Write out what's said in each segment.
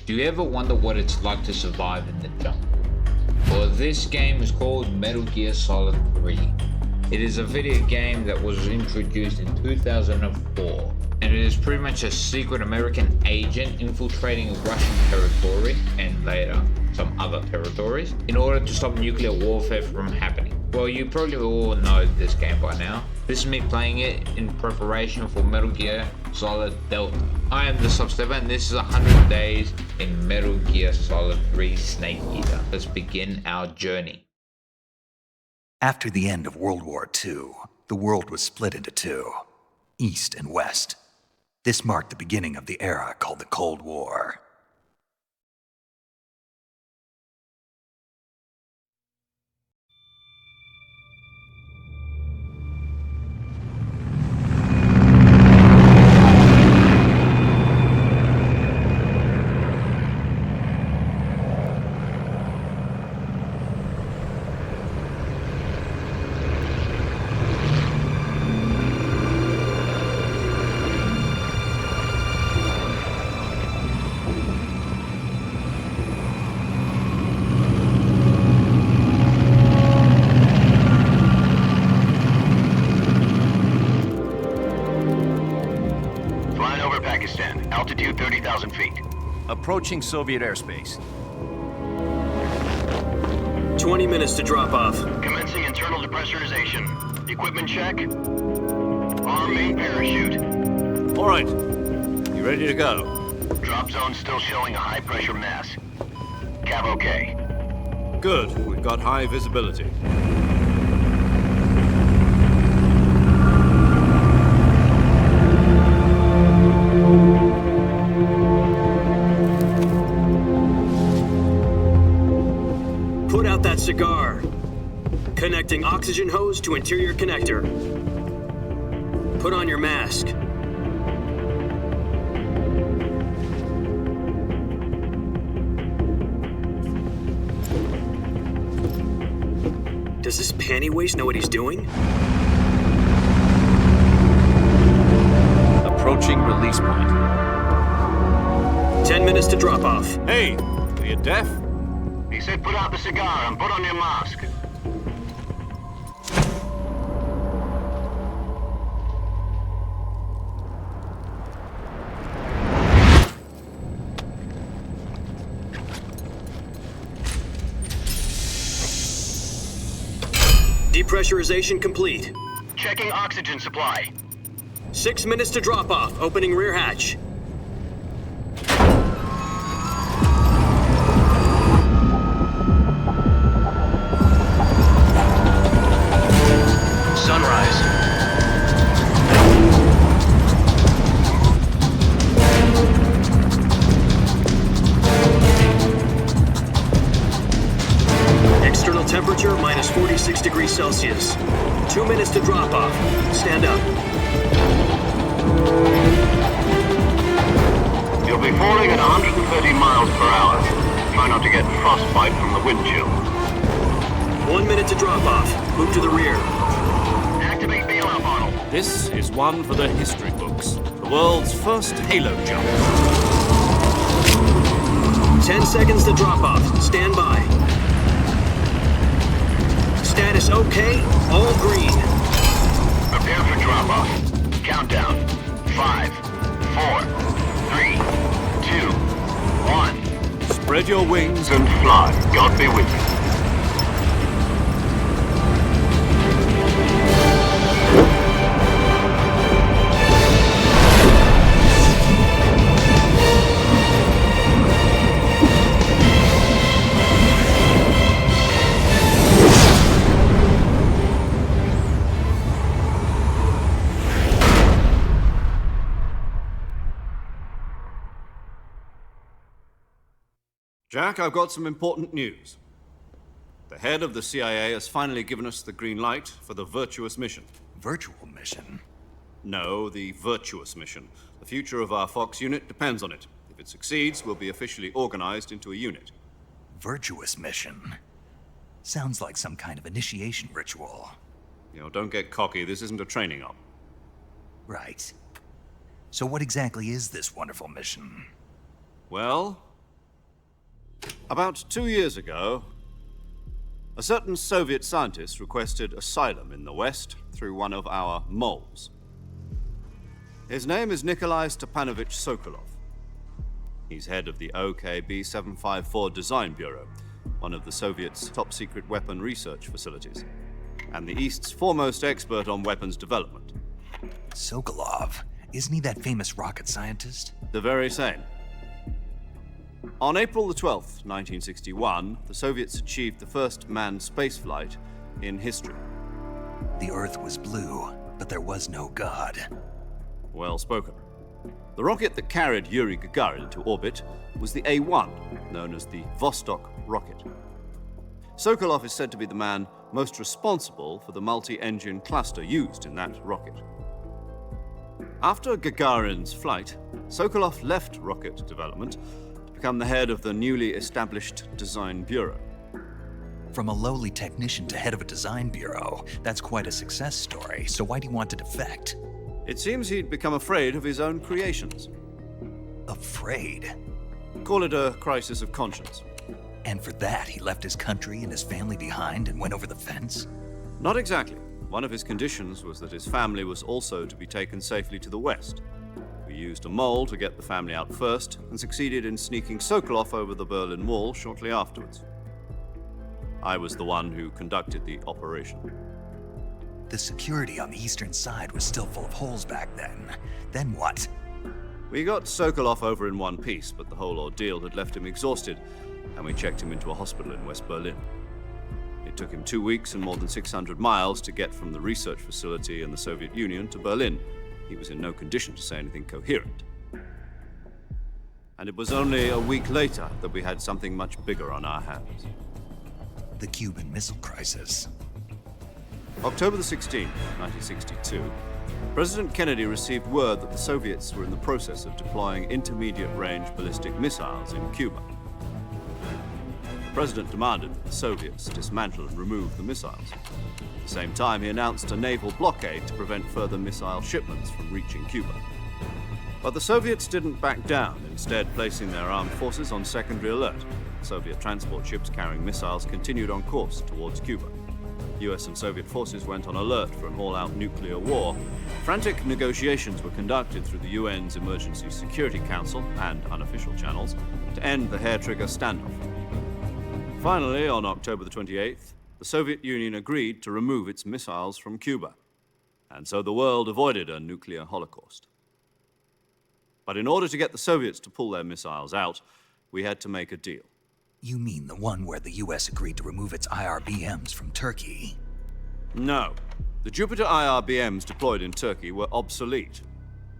Do you ever wonder what it's like to survive in the jungle? Well, this game is called Metal Gear Solid 3. It is a video game that was introduced in 2004, and it is pretty much a secret American agent infiltrating Russian territory, and later some other territories, in order to stop nuclear warfare from happening. Well, you probably all know this game by now. This is me playing it in preparation for Metal Gear Solid Delta. I am the Substepper, and this is 100 days in Metal Gear Solid 3 Snake Eater. Let's begin our journey. After the end of World War II, the world was split into two, East and West. This marked the beginning of the era called the Cold War. Altitude 30,000 feet. Approaching Soviet airspace. 20 minutes to drop off. Commencing internal depressurization. Equipment check. Arm main parachute. All right. You ready to go? Drop zone still showing a high pressure mass. Cav okay. Good. We've got high visibility. Put out that cigar. Connecting oxygen hose to interior connector. Put on your mask. Does this panty waste know what he's doing? Approaching release point. 10 minutes to drop off. Hey, are you deaf? He said put out the cigar and put on your mask. Depressurization complete. Checking oxygen supply. 6 minutes to drop off. Opening rear hatch. Sunrise. External temperature minus 46 degrees Celsius. 2 minutes to drop off. Stand up. You'll be falling at 130 miles per hour. Try not to get frostbite from the wind chill. 1 minute to drop off. Move to the rear. Activate bailout model. This is one for the history books. The world's first halo jump. 10 seconds to drop off. Stand by. Status okay. All green. Prepare for drop off. Countdown. 5, 4, 3, 2, 1. Spread your wings And fly. God be with you. Jack, I've got some important news. The head of the CIA has finally given us the green light for the virtuous mission. Virtual mission? No, the virtuous mission. The future of our Fox unit depends on it. If it succeeds, we'll be officially organized into a unit. Virtuous mission? Sounds like some kind of initiation ritual. You know, don't get cocky. This isn't a training op. Right. So what exactly is this wonderful mission? Well, About 2 years ago, a certain Soviet scientist requested asylum in the West through one of our moles. His name is Nikolai Stepanovich Sokolov. He's head of the OKB 754 Design Bureau, one of the Soviets' top-secret weapon research facilities, and the East's foremost expert on weapons development. Sokolov, isn't he that famous rocket scientist? The very same. On April the 12th, 1961, the Soviets achieved the first manned spaceflight in history. The Earth was blue, but there was no God. Well spoken. The rocket that carried Yuri Gagarin into orbit was the A1, known as the Vostok rocket. Sokolov is said to be the man most responsible for the multi-engine cluster used in that rocket. After Gagarin's flight, Sokolov left rocket development to become the head of the newly established Design Bureau. From a lowly technician to head of a design bureau, that's quite a success story, so why do you want to defect? It seems he'd become afraid of his own creations. Afraid? Call it a crisis of conscience. And for that, he left his country and his family behind and went over the fence? Not exactly. One of his conditions was that his family was also to be taken safely to the West. We used a mole to get the family out first and succeeded in sneaking Sokolov over the Berlin Wall shortly afterwards. I was the one who conducted the operation. The security on the eastern side was still full of holes back then. Then what? We got Sokolov over in one piece, but the whole ordeal had left him exhausted, and we checked him into a hospital in West Berlin. It took him 2 weeks and more than 600 miles to get from the research facility in the Soviet Union to Berlin. He was in no condition to say anything coherent. And it was only a week later that we had something much bigger on our hands. The Cuban Missile Crisis. October the 16th, 1962, President Kennedy received word that the Soviets were in the process of deploying intermediate-range ballistic missiles in Cuba. The president demanded that the Soviets dismantle and remove the missiles. At the same time, he announced a naval blockade to prevent further missile shipments from reaching Cuba. But the Soviets didn't back down, instead placing their armed forces on secondary alert. Soviet transport ships carrying missiles continued on course towards Cuba. US and Soviet forces went on alert for an all-out nuclear war. Frantic negotiations were conducted through the UN's Emergency Security Council and unofficial channels to end the hair-trigger standoff. Finally, on October the 28th, the Soviet Union agreed to remove its missiles from Cuba. And so the world avoided a nuclear holocaust. But in order to get the Soviets to pull their missiles out, we had to make a deal. You mean the one where the US agreed to remove its IRBMs from Turkey? No. The Jupiter IRBMs deployed in Turkey were obsolete,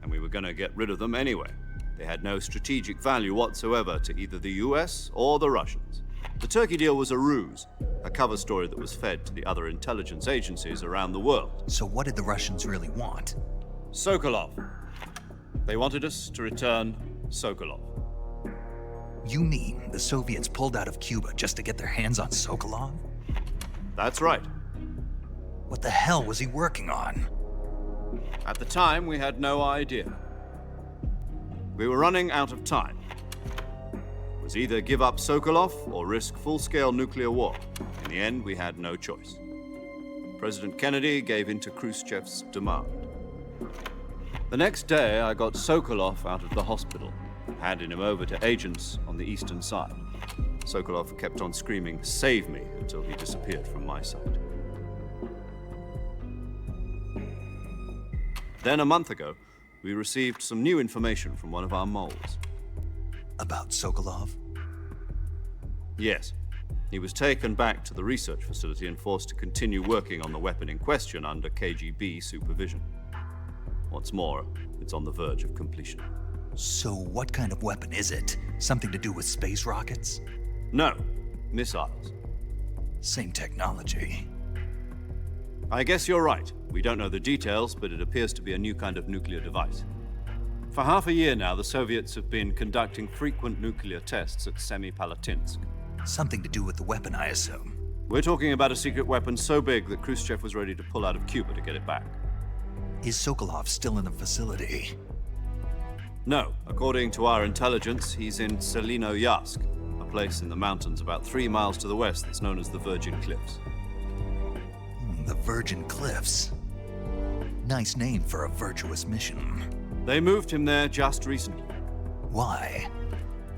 and we were going to get rid of them anyway. They had no strategic value whatsoever to either the US or the Russians. The Turkey deal was a ruse, a cover story that was fed to the other intelligence agencies around the world. So what did the Russians really want? Sokolov. They wanted us to return Sokolov. You mean the Soviets pulled out of Cuba just to get their hands on Sokolov? That's right. What the hell was he working on? At the time, we had no idea. We were running out of time. It was either give up Sokolov or risk full-scale nuclear war. In the end, we had no choice. President Kennedy gave in to Khrushchev's demand. The next day, I got Sokolov out of the hospital, handing him over to agents on the eastern side. Sokolov kept on screaming, "Save me," until he disappeared from my sight. Then a month ago, we received some new information from one of our moles. About Sokolov? Yes. He was taken back to the research facility and forced to continue working on the weapon in question under KGB supervision. What's more, it's on the verge of completion. So what kind of weapon is it? Something to do with space rockets? No, missiles. Same technology. I guess you're right. We don't know the details, but it appears to be a new kind of nuclear device. For half a year now, the Soviets have been conducting frequent nuclear tests at Semipalatinsk. Something to do with the weapon, I assume. We're talking about a secret weapon so big that Khrushchev was ready to pull out of Cuba to get it back. Is Sokolov still in the facility? No, according to our intelligence, he's in Selinoyarsk, a place in the mountains about 3 miles to the west that's known as the Virgin Cliffs. The Virgin Cliffs. Nice name for a virtuous mission. They moved him there just recently. Why?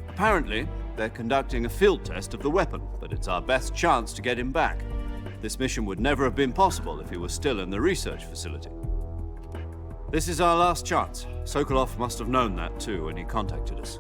Apparently, they're conducting a field test of the weapon, but it's our best chance to get him back. This mission would never have been possible if he was still in the research facility. This is our last chance. Sokolov must have known that too when he contacted us.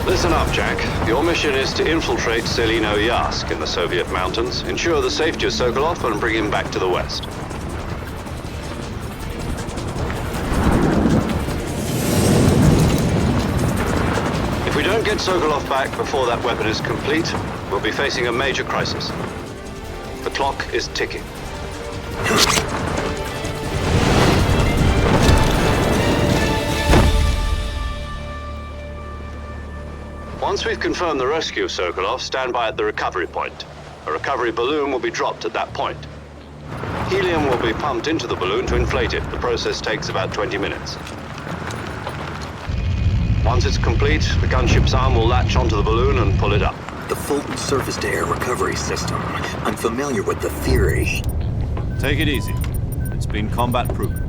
Listen up, Jack. Your mission is to infiltrate Selino-Yask in the Soviet mountains, ensure the safety of Sokolov, and bring him back to the west. If we don't get Sokolov back before that weapon is complete, we'll be facing a major crisis. The clock is ticking. Once we've confirmed the rescue of Sokolov, stand by at the recovery point. A recovery balloon will be dropped at that point. Helium will be pumped into the balloon to inflate it. The process takes about 20 minutes. Once it's complete, the gunship's arm will latch onto the balloon and pull it up. The Fulton surface-to-air recovery system. I'm familiar with the theory. Take it easy. It's been combat-proven.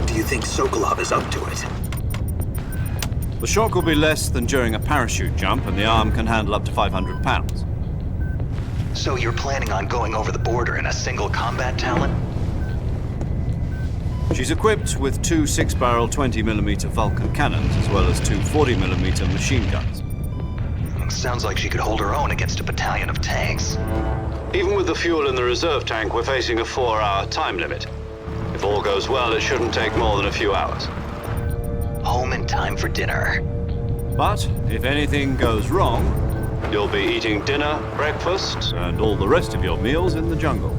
Do you think Sokolov is up to it? The shock will be less than during a parachute jump, and the arm can handle up to 500 pounds. So you're planning on going over the border in a single combat talent? She's equipped with two 6-barrel 20mm Vulcan cannons, as well as two 40mm machine guns. Sounds like she could hold her own against a battalion of tanks. Even with the fuel in the reserve tank, we're facing a 4-hour time limit. If all goes well, it shouldn't take more than a few hours. Home in time for dinner. But if anything goes wrong, You'll be eating dinner, breakfast, and all the rest of your meals in the jungle.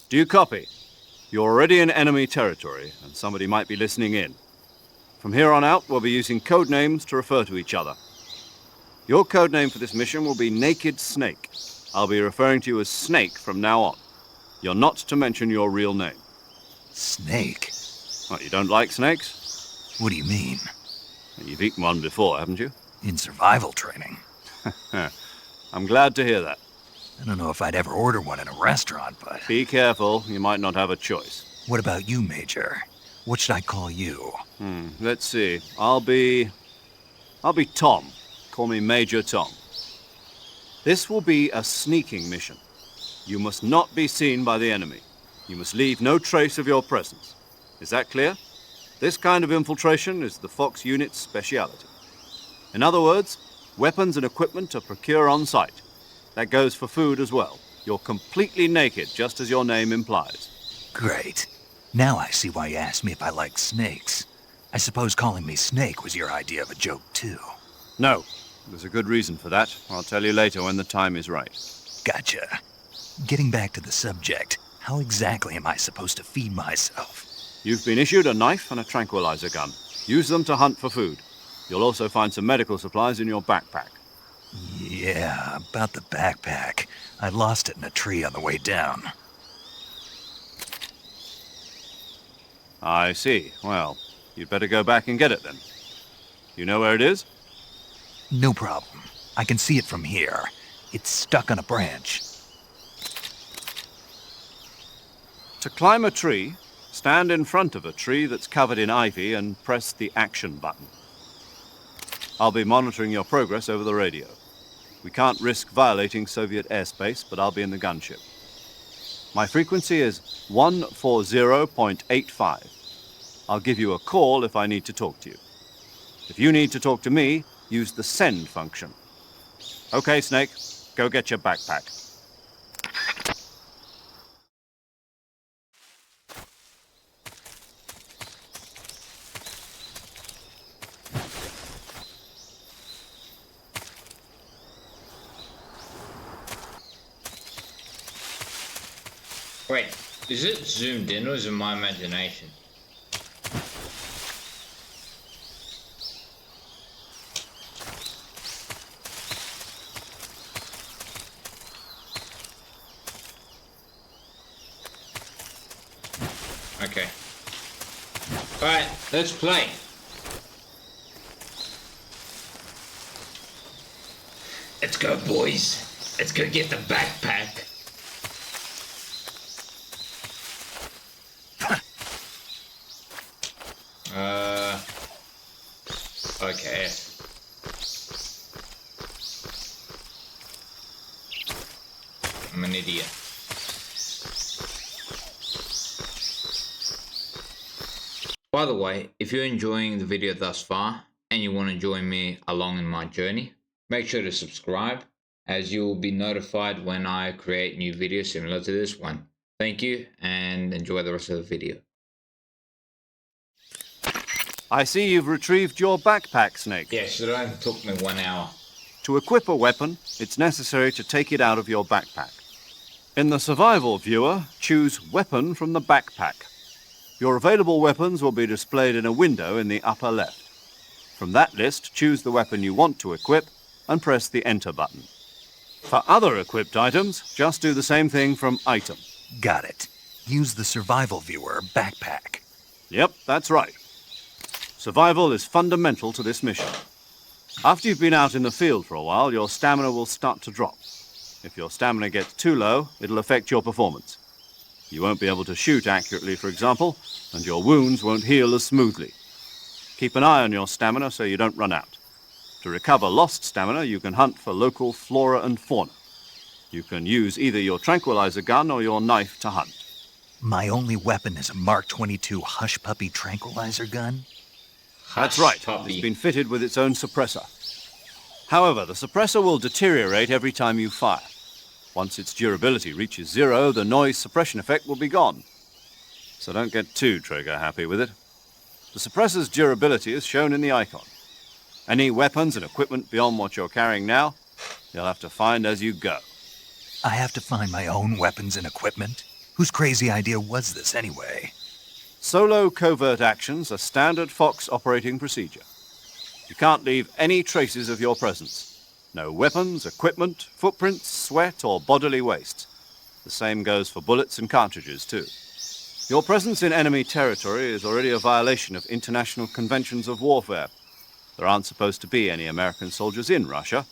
Do you copy? You're already in enemy territory, and somebody might be listening in. From here on out, we'll be using code names to refer to each other. Your code name for this mission will be Naked Snake. I'll be referring to you as Snake from now on. You're not to mention your real name. Snake? What, you don't like snakes? What do you mean? You've eaten one before, haven't you? In survival training. I'm glad to hear that. I don't know if I'd ever order one in a restaurant, but... Be careful, you might not have a choice. What about you, Major? What should I call you? Let's see. I'll be Tom. Call me Major Tom. This will be a sneaking mission. You must not be seen by the enemy. You must leave no trace of your presence. Is that clear? This kind of infiltration is the Fox unit's speciality. In other words, weapons and equipment are procured on site. That goes for food as well. You're completely naked, just as your name implies. Great. Now I see why you asked me if I like snakes. I suppose calling me Snake was your idea of a joke, too. No, there's a good reason for that. I'll tell you later when the time is right. Gotcha. Getting back to the subject, how exactly am I supposed to feed myself? You've been issued a knife and a tranquilizer gun. Use them to hunt for food. You'll also find some medical supplies in your backpack. Yeah, about the backpack. I lost it in a tree on the way down. I see. Well, you'd better go back and get it then. You know where it is? No problem. I can see it from here. It's stuck on a branch. To climb a tree, stand in front of a tree that's covered in ivy and press the action button. I'll be monitoring your progress over the radio. We can't risk violating Soviet airspace, but I'll be in the gunship. My frequency is 140.85. I'll give you a call if I need to talk to you. If you need to talk to me, use the send function. Okay, Snake, go get your backpack. Wait, is it zoomed in or is it my imagination? Okay. Alright, let's play. Let's go, boys. Let's go get the backpack. Okay. I'm an idiot. By the way, if you're enjoying the video thus far and you want to join me along in my journey, make sure to subscribe as you will be notified when I create new videos similar to this one. Thank you and enjoy the rest of the video. I see you've retrieved your backpack, Snake. Yes, it only took me 1 hour. To equip a weapon, it's necessary to take it out of your backpack. In the survival viewer, choose Weapon from the backpack. Your available weapons will be displayed in a window in the upper left. From that list, choose the weapon you want to equip and press the Enter button. For other equipped items, just do the same thing from Item. Got it. Use the survival viewer backpack. Yep, that's right. Survival is fundamental to this mission. After you've been out in the field for a while, your stamina will start to drop. If your stamina gets too low, it'll affect your performance. You won't be able to shoot accurately, for example, and your wounds won't heal as smoothly. Keep an eye on your stamina so you don't run out. To recover lost stamina, you can hunt for local flora and fauna. You can use either your tranquilizer gun or your knife to hunt. My only weapon is a Mark 22 Hush Puppy tranquilizer gun? That's right. Puppy. It's been fitted with its own suppressor. However, the suppressor will deteriorate every time you fire. Once its durability reaches 0, the noise suppression effect will be gone. So don't get too trigger happy with it. The suppressor's durability is shown in the icon. Any weapons and equipment beyond what you're carrying now, you'll have to find as you go. I have to find my own weapons and equipment? Whose crazy idea was this anyway? Solo covert actions are standard Fox operating procedure. You can't leave any traces of your presence. No weapons, equipment, footprints, sweat, or bodily waste. The same goes for bullets and cartridges, too. Your presence in enemy territory is already a violation of international conventions of warfare. There aren't supposed to be any American soldiers in Russia.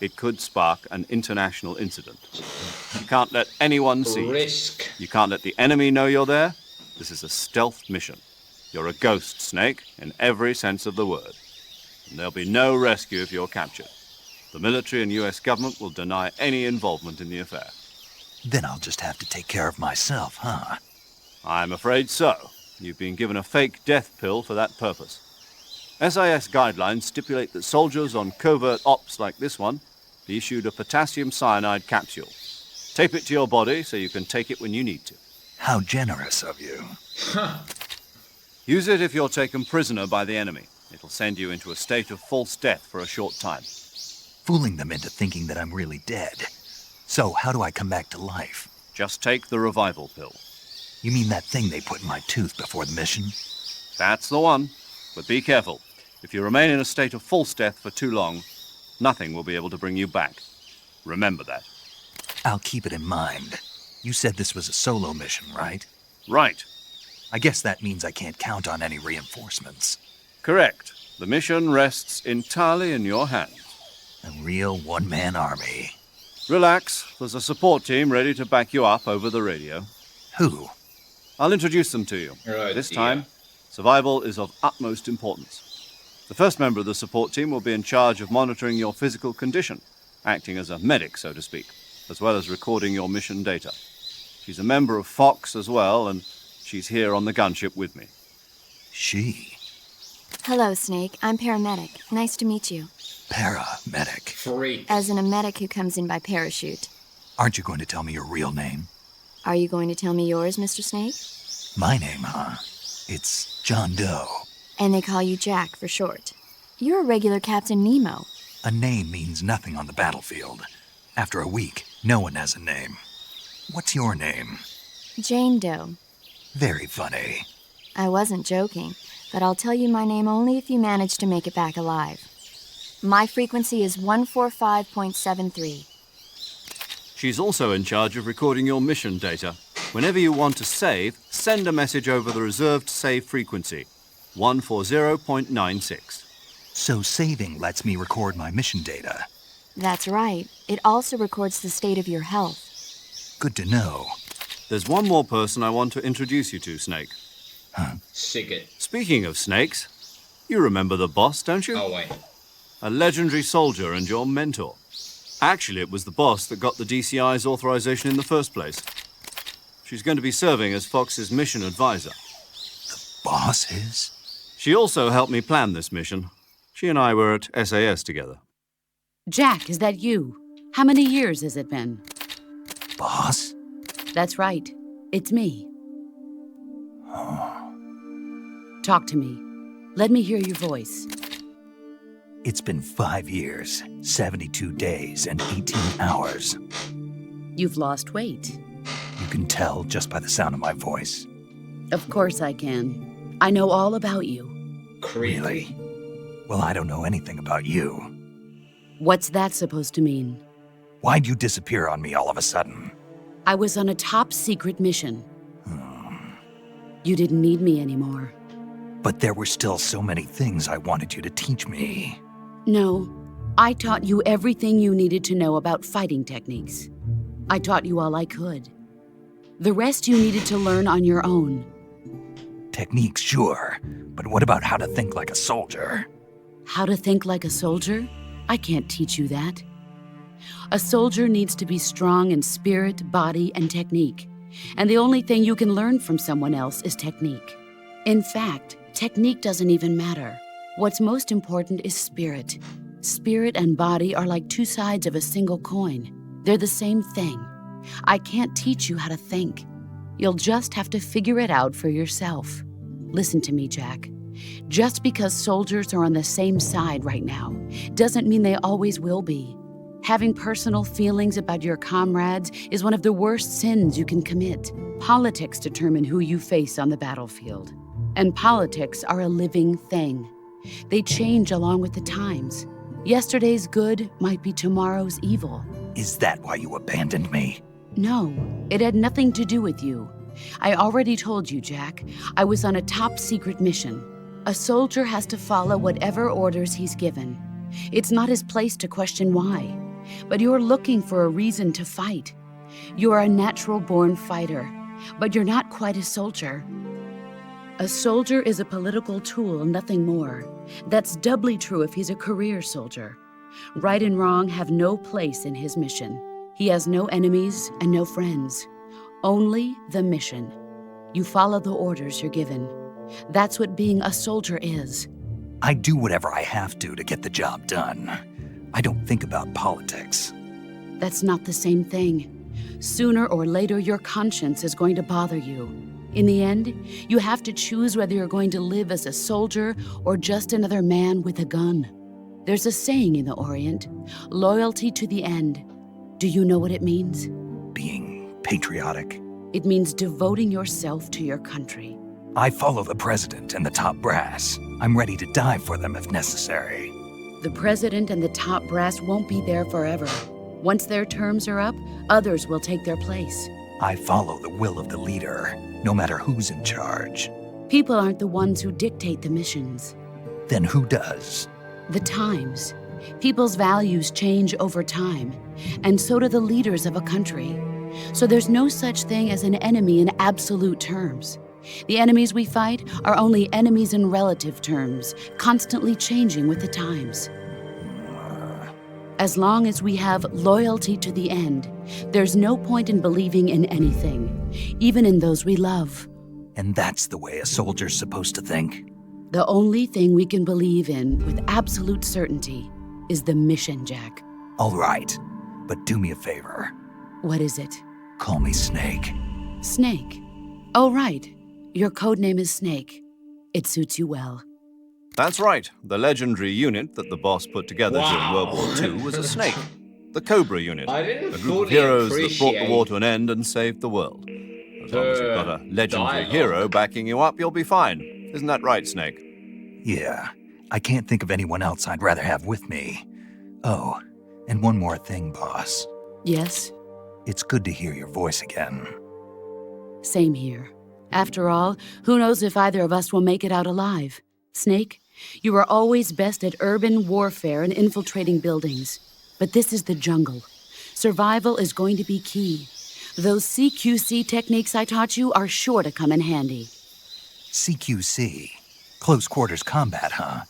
It could spark an international incident. You can't let anyone see you. Risk. You can't let the enemy know you're there. This is a stealth mission. You're a ghost, Snake, in every sense of the word. And there'll be no rescue if you're captured. The military and US government will deny any involvement in the affair. Then I'll just have to take care of myself, huh? I'm afraid so. You've been given a fake death pill for that purpose. SIS guidelines stipulate that soldiers on covert ops like this one be issued a potassium cyanide capsule. Tape it to your body so you can take it when you need to. How generous of you. Use it if you're taken prisoner by the enemy. It'll send you into a state of false death for a short time. Fooling them into thinking that I'm really dead. So, how do I come back to life? Just take the revival pill. You mean that thing they put in my tooth before the mission? That's the one. But be careful. If you remain in a state of false death for too long, nothing will be able to bring you back. Remember that. I'll keep it in mind. You said this was a solo mission, right? Right. I guess that means I can't count on any reinforcements. Correct. The mission rests entirely in your hands. A real one-man army. Relax. There's a support team ready to back you up over the radio. Who? I'll introduce them to you. Oh, This dear. time, survival is of utmost importance. The first member of the support team will be in charge of monitoring your physical condition, acting as a medic, so to speak, as well as recording your mission data. She's a member of Fox as well, and she's here on the gunship with me. She. Hello, Snake. I'm paramedic. Nice to meet you. Paramedic. Freak. As in a medic who comes in by parachute. Aren't you going to tell me your real name? Are you going to tell me yours, Mr. Snake? My name, huh? It's John Doe. And they call you Jack for short. You're a regular Captain Nemo. A name means nothing on the battlefield. After a week, no one has a name. What's your name? Jane Doe. Very funny. I wasn't joking, but I'll tell you my name only if you manage to make it back alive. My frequency is 145.73. She's also in charge of recording your mission data. Whenever you want to save, send a message over the reserved save frequency, 140.96. So saving lets me record my mission data. That's right. It also records the state of your health. Good to know. There's one more person I want to introduce you to, Snake. Sick it. Speaking of snakes, you remember the boss, don't you? Oh, wait. A legendary soldier and your mentor. Actually, it was the boss that got the DCI's authorization in the first place. She's going to be serving as Fox's mission advisor. Boss is? She also helped me plan this mission. She and I were at SAS together. Jack, is that you? How many years has it been? Boss? That's right. It's me. Talk to me. Let me hear your voice. It's been 5 years, 72 days, and 18 hours. You've lost weight. You can tell just by the sound of my voice. Of course I can. I know all about you. Creepy. Really? Well, I don't know anything about you. What's that supposed to mean? Why'd you disappear on me all of a sudden? I was on a top-secret mission. You didn't need me anymore. But there were still so many things I wanted you to teach me. No, I taught you everything you needed to know about fighting techniques. I taught you all I could. The rest you needed to learn on your own. Techniques, sure. But what about how to think like a soldier? How to think like a soldier? I can't teach you that. A soldier needs to be strong in spirit, body, and technique. And the only thing you can learn from someone else is technique. In fact, technique doesn't even matter. What's most important is spirit. Spirit and body are like two sides of a single coin. They're the same thing. I can't teach you how to think. You'll just have to figure it out for yourself. Listen to me, Jack. Just because soldiers are on the same side right now doesn't mean they always will be. Having personal feelings about your comrades is one of the worst sins you can commit. Politics determine who you face on the battlefield. And politics are a living thing. They change along with the times. Yesterday's good might be tomorrow's evil. Is that why you abandoned me? No, it had nothing to do with you. I already told you, Jack. I was on a top-secret mission. A soldier has to follow whatever orders he's given. It's not his place to question why. But you're looking for a reason to fight. You're a natural-born fighter, but you're not quite a soldier. A soldier is a political tool, nothing more. That's doubly true if he's a career soldier. Right and wrong have no place in his mission. He has no enemies and no friends. Only the mission. You follow the orders you're given. That's what being a soldier is. I do whatever I have to get the job done. I don't think about politics. That's not the same thing. Sooner or later, your conscience is going to bother you. In the end, you have to choose whether you're going to live as a soldier or just another man with a gun. There's a saying in the Orient, loyalty to the end. Do you know what it means? Being patriotic. It means devoting yourself to your country. I follow the president and the top brass. I'm ready to die for them if necessary. The president and the top brass won't be there forever. Once their terms are up, others will take their place. I follow the will of the leader, no matter who's in charge. People aren't the ones who dictate the missions. Then who does? The times. People's values change over time, and so do the leaders of a country. So there's no such thing as an enemy in absolute terms. The enemies we fight are only enemies in relative terms, constantly changing with the times. As long as we have loyalty to the end, there's no point in believing in anything, even in those we love. And that's the way a soldier's supposed to think? The only thing we can believe in with absolute certainty is the mission, Jack. All right, but do me a favor. What is it? Call me Snake. Snake? Oh, right. Your code name is Snake. It suits you well. That's right. The legendary unit that the boss put together during World War II was a snake. The Cobra unit. I didn't A group of fully heroes that brought the appreciate war to an end and saved the world. As long as you've got a legendary dialogue. hero backing you up, you'll be fine. Isn't that right, Snake? Yeah, I can't think of anyone else I'd rather have with me. Oh, and one more thing, boss. Yes? It's good to hear your voice again. Same here. After all, who knows if either of us will make it out alive? Snake, you are always best at urban warfare and infiltrating buildings. But this is the jungle. Survival is going to be key. Those CQC techniques I taught you are sure to come in handy. CQC? Close quarters combat, huh?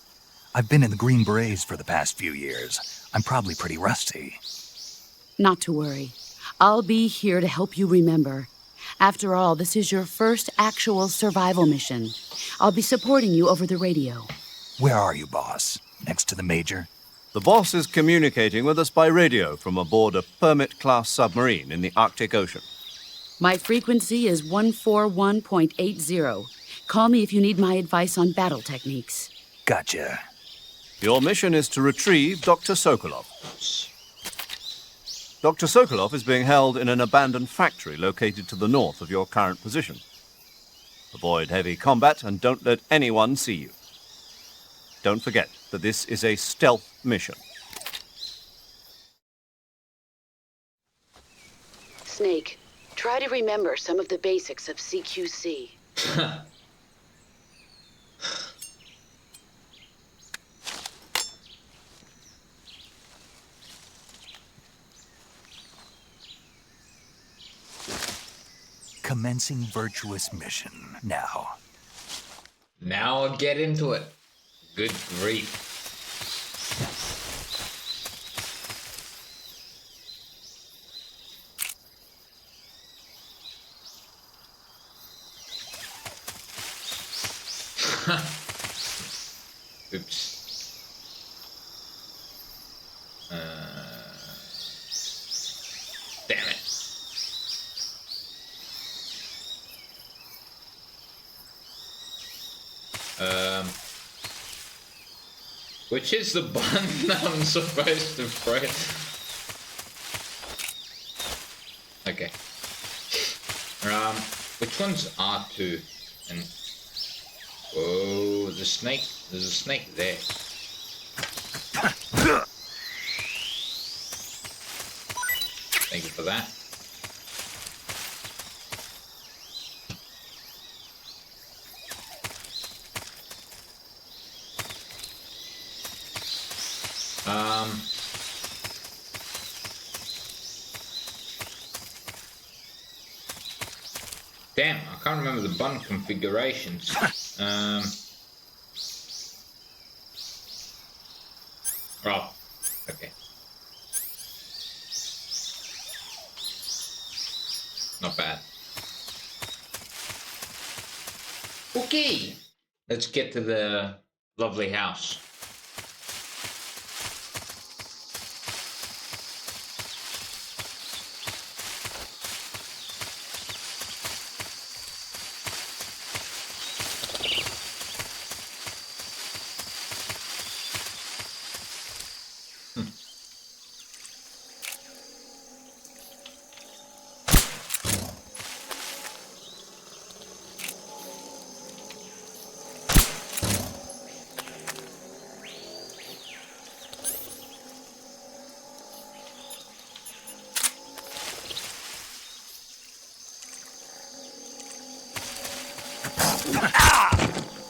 I've been in the Green Berets for the past few years. I'm probably pretty rusty. Not to worry. I'll be here to help you remember. After all, this is your first actual survival mission. I'll be supporting you over the radio. Where are you, boss? Next to the Major? The boss is communicating with us by radio from aboard a Permit-class submarine in the Arctic Ocean. My frequency is 141.80. Call me if you need my advice on battle techniques. Gotcha. Your mission is to retrieve Dr. Sokolov. Dr. Sokolov is being held in an abandoned factory located to the north of your current position. Avoid heavy combat and don't let anyone see you. Don't forget that this is a stealth mission. Snake, try to remember some of the basics of CQC. Commencing virtuous mission now. Now I'll get into it. Good grief. Oops. Damn it. Which is the button I'm supposed to press? Okay. Which one's R2? And oh, the snake. There's a snake there. Thank you for that. Damn, I can't remember the button configurations. Oh, okay. Not bad. Okay, let's get to the lovely house.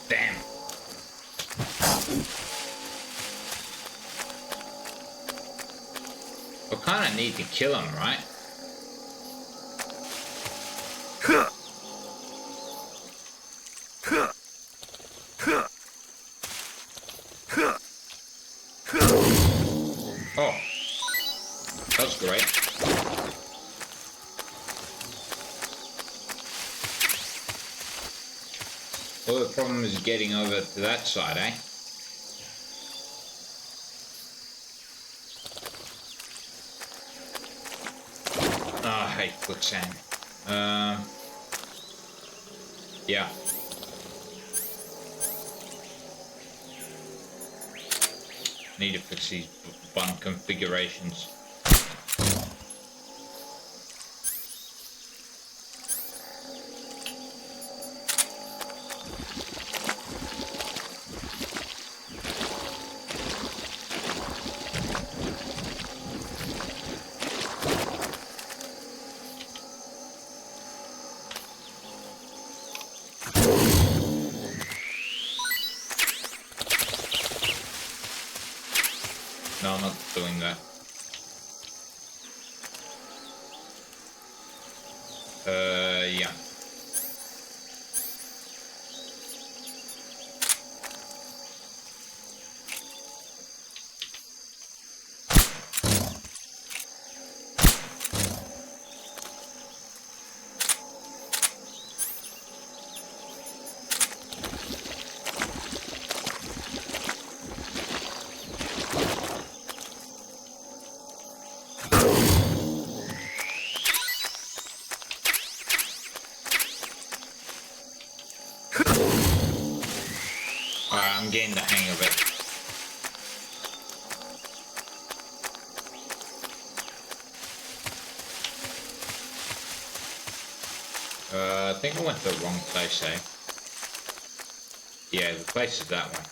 Damn. I kind of need to kill him, right? Oh, that's great. Well, the problem is getting over to that side, eh? Oh, I hate quicksand. Yeah. Need to fix these button configurations. No, I'm not doing that. Yeah. I'm getting the hang of it. I think I went to the wrong place, eh? Yeah, the place is that one.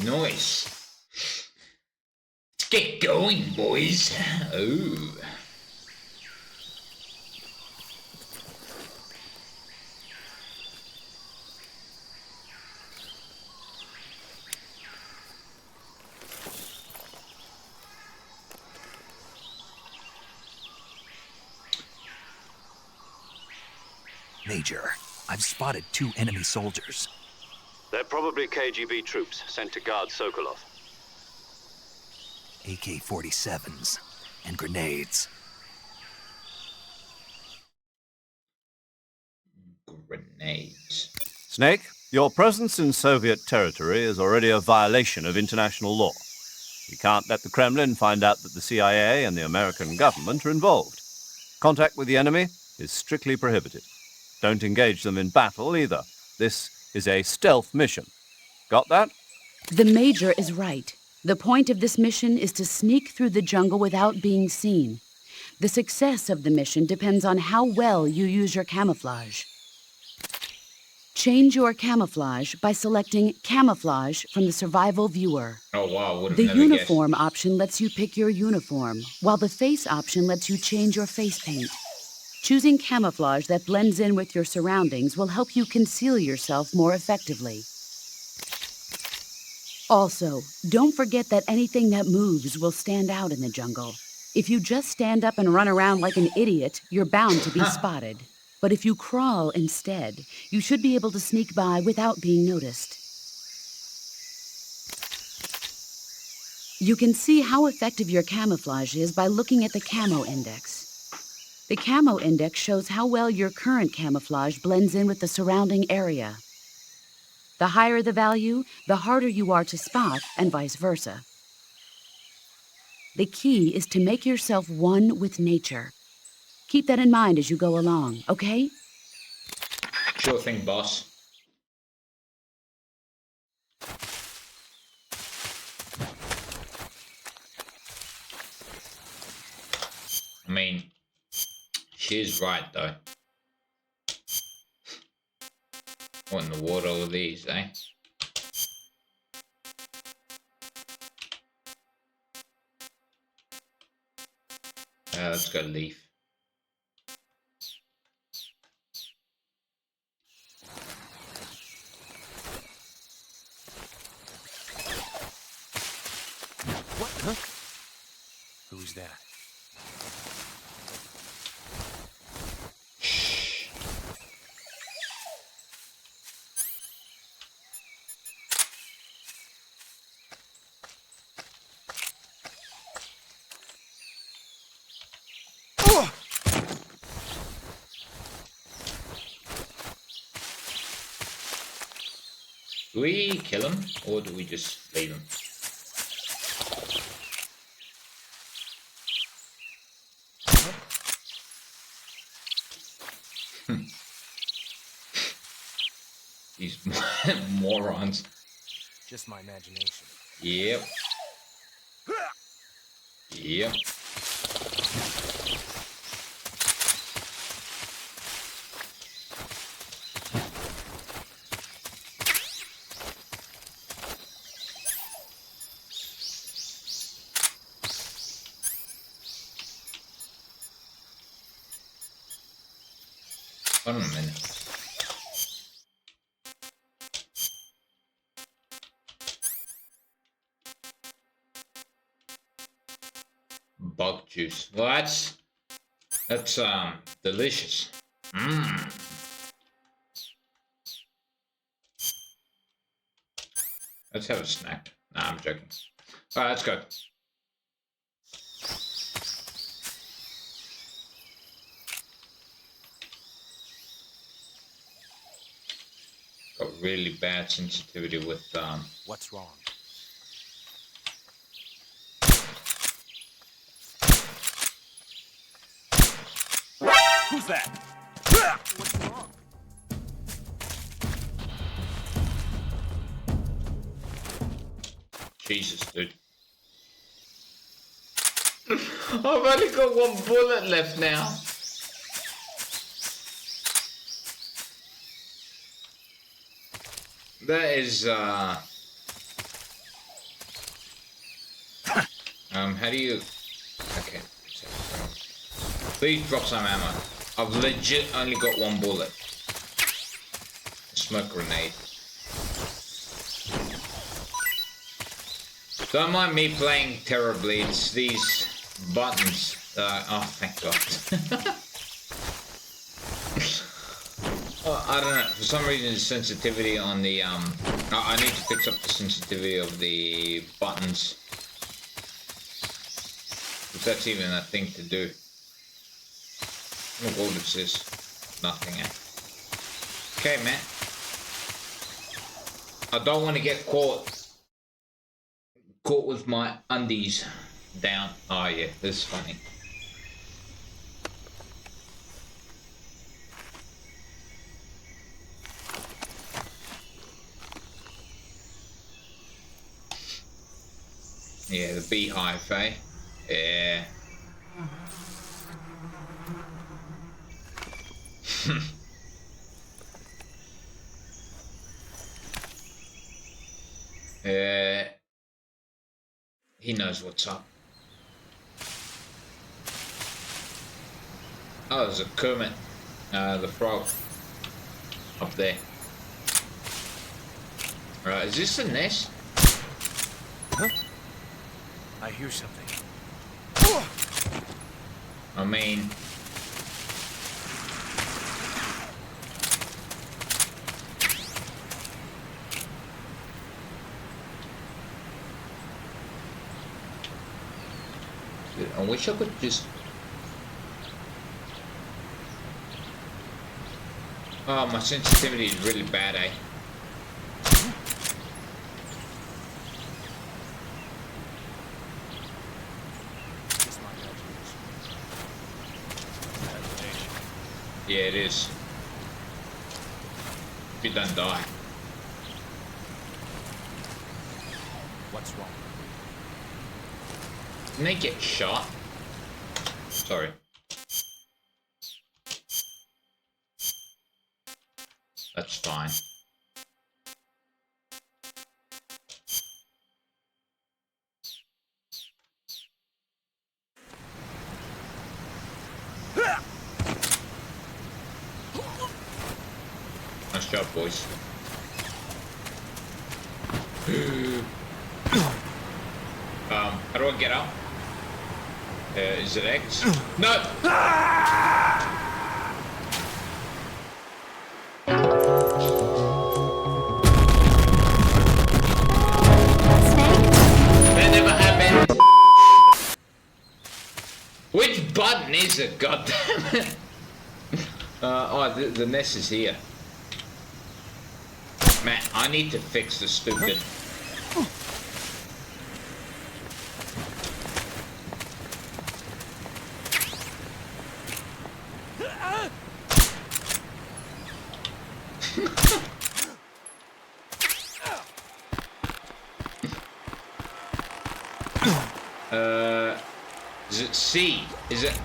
Nice. Let's get going, boys. Oh. Major, I've spotted 2 enemy soldiers. They're probably KGB troops sent to guard Sokolov. AK-47s and grenades. Grenades. Snake, your presence in Soviet territory is already a violation of international law. We can't let the Kremlin find out that the CIA and the American government are involved. Contact with the enemy is strictly prohibited. Don't engage them in battle either. This is a stealth mission. Got that? The Major is right. The point of this mission is to sneak through the jungle without being seen. The success of the mission depends on how well you use your camouflage. Change your camouflage by selecting Camouflage from the Survival Viewer. Oh wow, would have The never uniform option lets you pick your uniform, while the face option lets you change your face paint. Choosing camouflage that blends in with your surroundings will help you conceal yourself more effectively. Also, don't forget that anything that moves will stand out in the jungle. If you just stand up and run around like an idiot, you're bound to be spotted. But if you crawl instead, you should be able to sneak by without being noticed. You can see how effective your camouflage is by looking at the camo index. The camo index shows how well your current camouflage blends in with the surrounding area. The higher the value, the harder you are to spot, and vice versa. The key is to make yourself one with nature. Keep that in mind as you go along, okay? Sure thing, boss. I mean, she's right though. What in the world are all these, eh? Let's go leaf. What? Huh? Who's that? Do we kill him or do we just leave him? These morons. Just my imagination. Yep. Yep. Hold on a minute. Bug juice. Well, that's delicious. Mmm. Let's have a snack. Nah, I'm joking. Alright, let's go. Got really bad sensitivity with What's wrong? Who's that? What's wrong? Jesus, dude. I've only got one bullet left now. That is how do you okay. Please drop some ammo. I've legit only got one bullet. Smoke grenade. Don't mind me playing terribly, it's these buttons. Oh, thank God. I don't know, for some reason the sensitivity on the, I need to fix up the sensitivity of the buttons. If that's even a thing to do. Oh, all this is nothing, eh? Okay, man. I don't want to get caught with my undies down. Oh yeah, this is funny. Yeah, the beehive, eh? Yeah. He knows what's up. Oh, there's a Kermit, the frog, up there. Right, is this a nest? Huh? I hear something. I mean... I wish I could just... Oh, my sensitivity is really bad, eh? Yeah, it is. If you don't die. What's wrong? Didn't they get shot? Sorry. That's fine. Nice job, boys. How do I get up? Is it X? No! That never happened. Which button is it? God damn it! Oh, the nest is here. Man, I need to fix the stupid. Is it C? Is it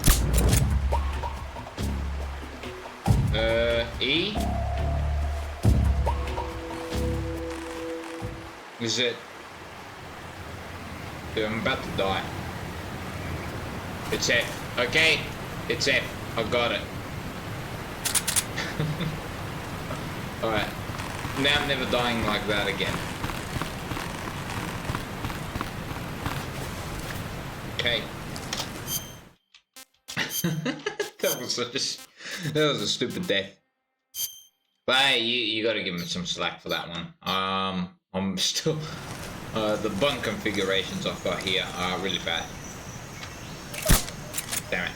E? Is it? Dude, I'm about to die. It's F. Okay, it's F. I got it. Alright. Now I'm never dying like that again. Okay. that was a stupid death. But hey, you gotta give me some slack for that one. I'm still the button configurations I've got here are really bad. Damn it.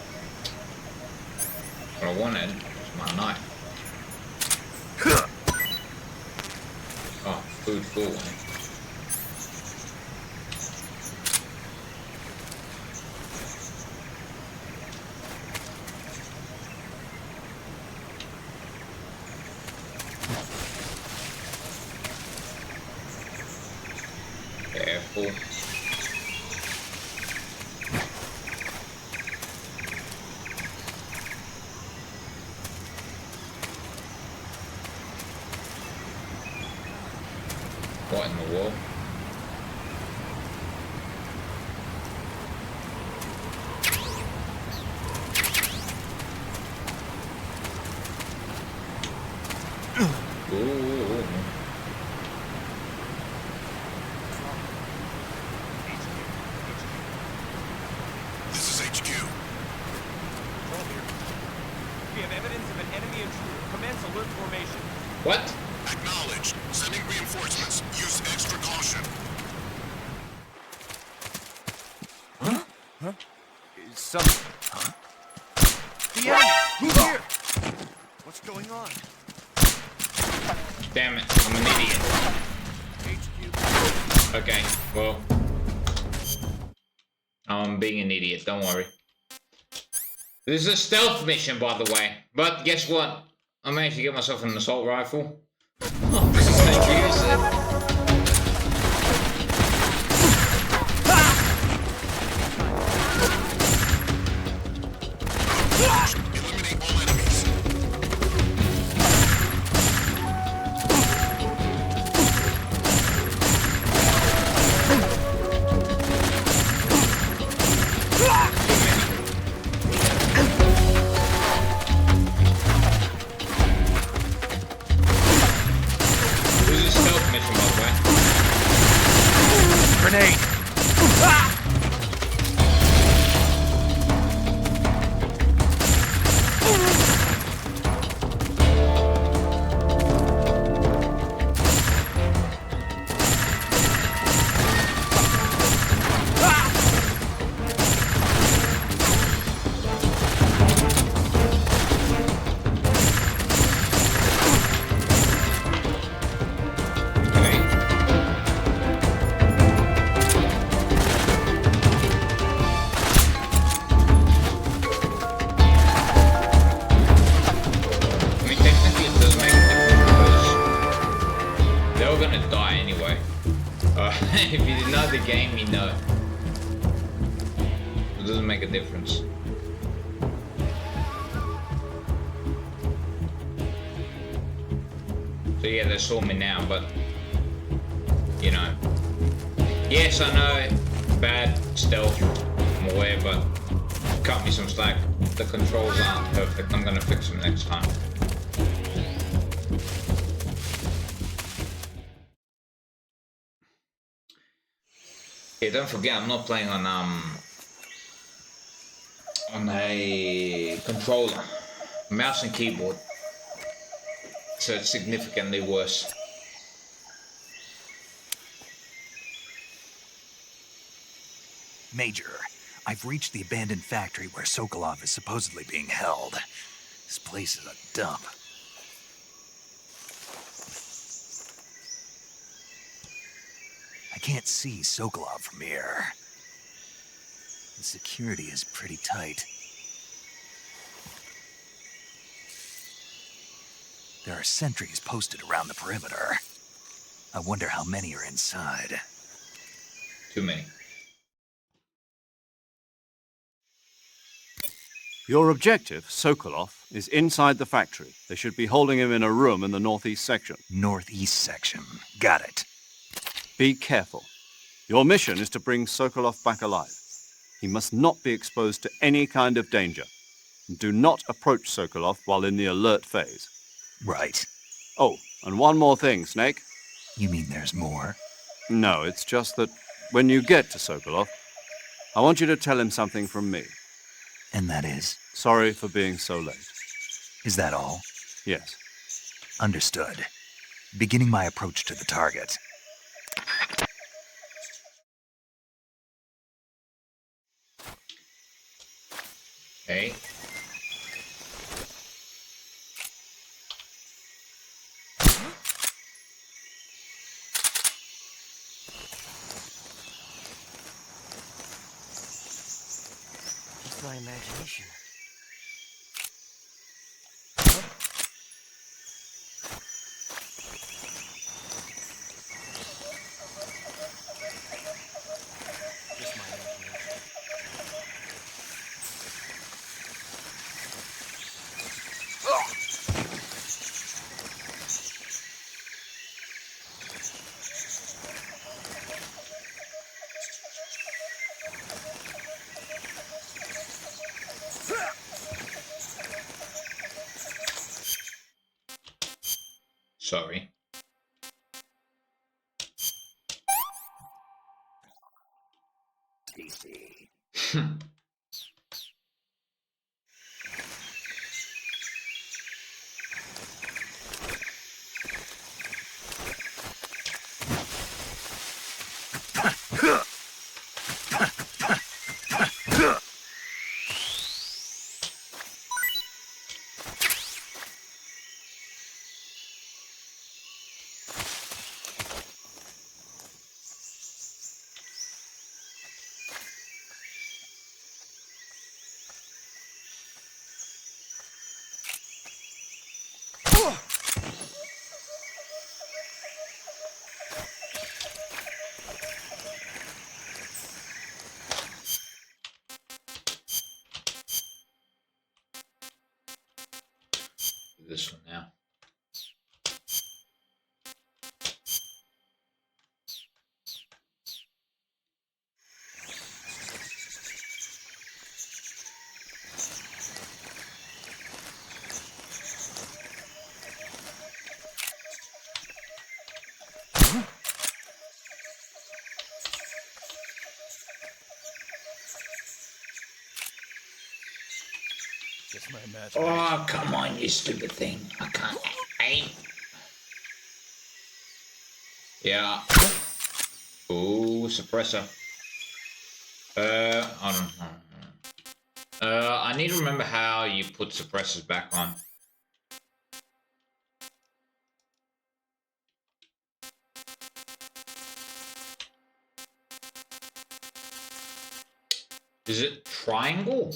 What I wanted was my knife. Oh, food full. Careful. What in the world? Ooh. This is HQ. Control here. We have evidence of an enemy intruder. Commence alert formation. What? Acknowledged. Sending reinforcements. Use extra caution. Huh? Huh? Some... Huh? The enemy! Move here! What's going on? Damn it, I'm an idiot. HQ. Okay, well. I'm being an idiot, don't worry. This is a stealth mission, by the way. But guess what? I managed to get myself an assault rifle. Oh, use it. Eliminate all enemies. If you know the game, you know. It doesn't make a difference. So yeah, they saw me now, but you know. Yes, I know, bad stealth, I'm aware, but cut me some slack. The controls aren't perfect. I'm gonna fix them next time. Yeah, don't forget, I'm not playing on a controller, mouse and keyboard, so it's significantly worse. Major, I've reached the abandoned factory where Sokolov is supposedly being held. This place is a dump. I can't see Sokolov from here. The security is pretty tight. There are sentries posted around the perimeter. I wonder how many are inside. Too many. Your objective, Sokolov, is inside the factory. They should be holding him in a room in the northeast section. Northeast section. Got it. Be careful. Your mission is to bring Sokolov back alive. He must not be exposed to any kind of danger. And do not approach Sokolov while in the alert phase. Right. Oh, and one more thing, Snake. You mean there's more? No, it's just that when you get to Sokolov, I want you to tell him something from me. And that is? Sorry for being so late. Is that all? Yes. Understood. Beginning my approach to the target. Okay. Just my imagination. Just my imagination. Sorry. This one now. Just my imagination. Oh, come on, you stupid thing. I can't aim. Yeah. Ooh, suppressor. I don't know. I need to remember how you put suppressors back on. Is it triangle?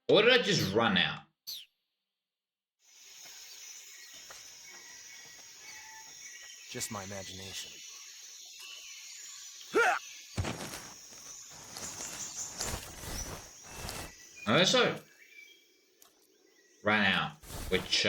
Or did I just run out? Just my imagination. I also ran out, which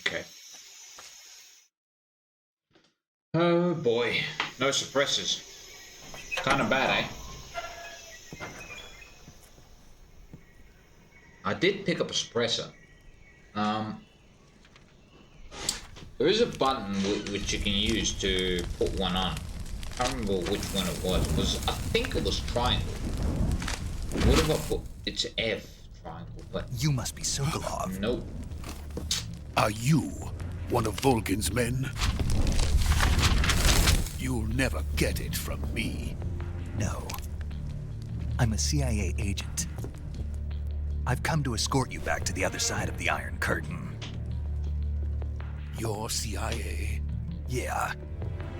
okay. Oh boy, no suppressors. Kind of bad, eh? I did pick up a suppressor. There is a button which you can use to put one on. I can't remember which one it was. I think it was triangle. What if I put... It's F, triangle, but... You must be Sokolov. Nope. Are you one of Volgin's men? You'll never get it from me. No. I'm a CIA agent. I've come to escort you back to the other side of the Iron Curtain. You're CIA? Yeah.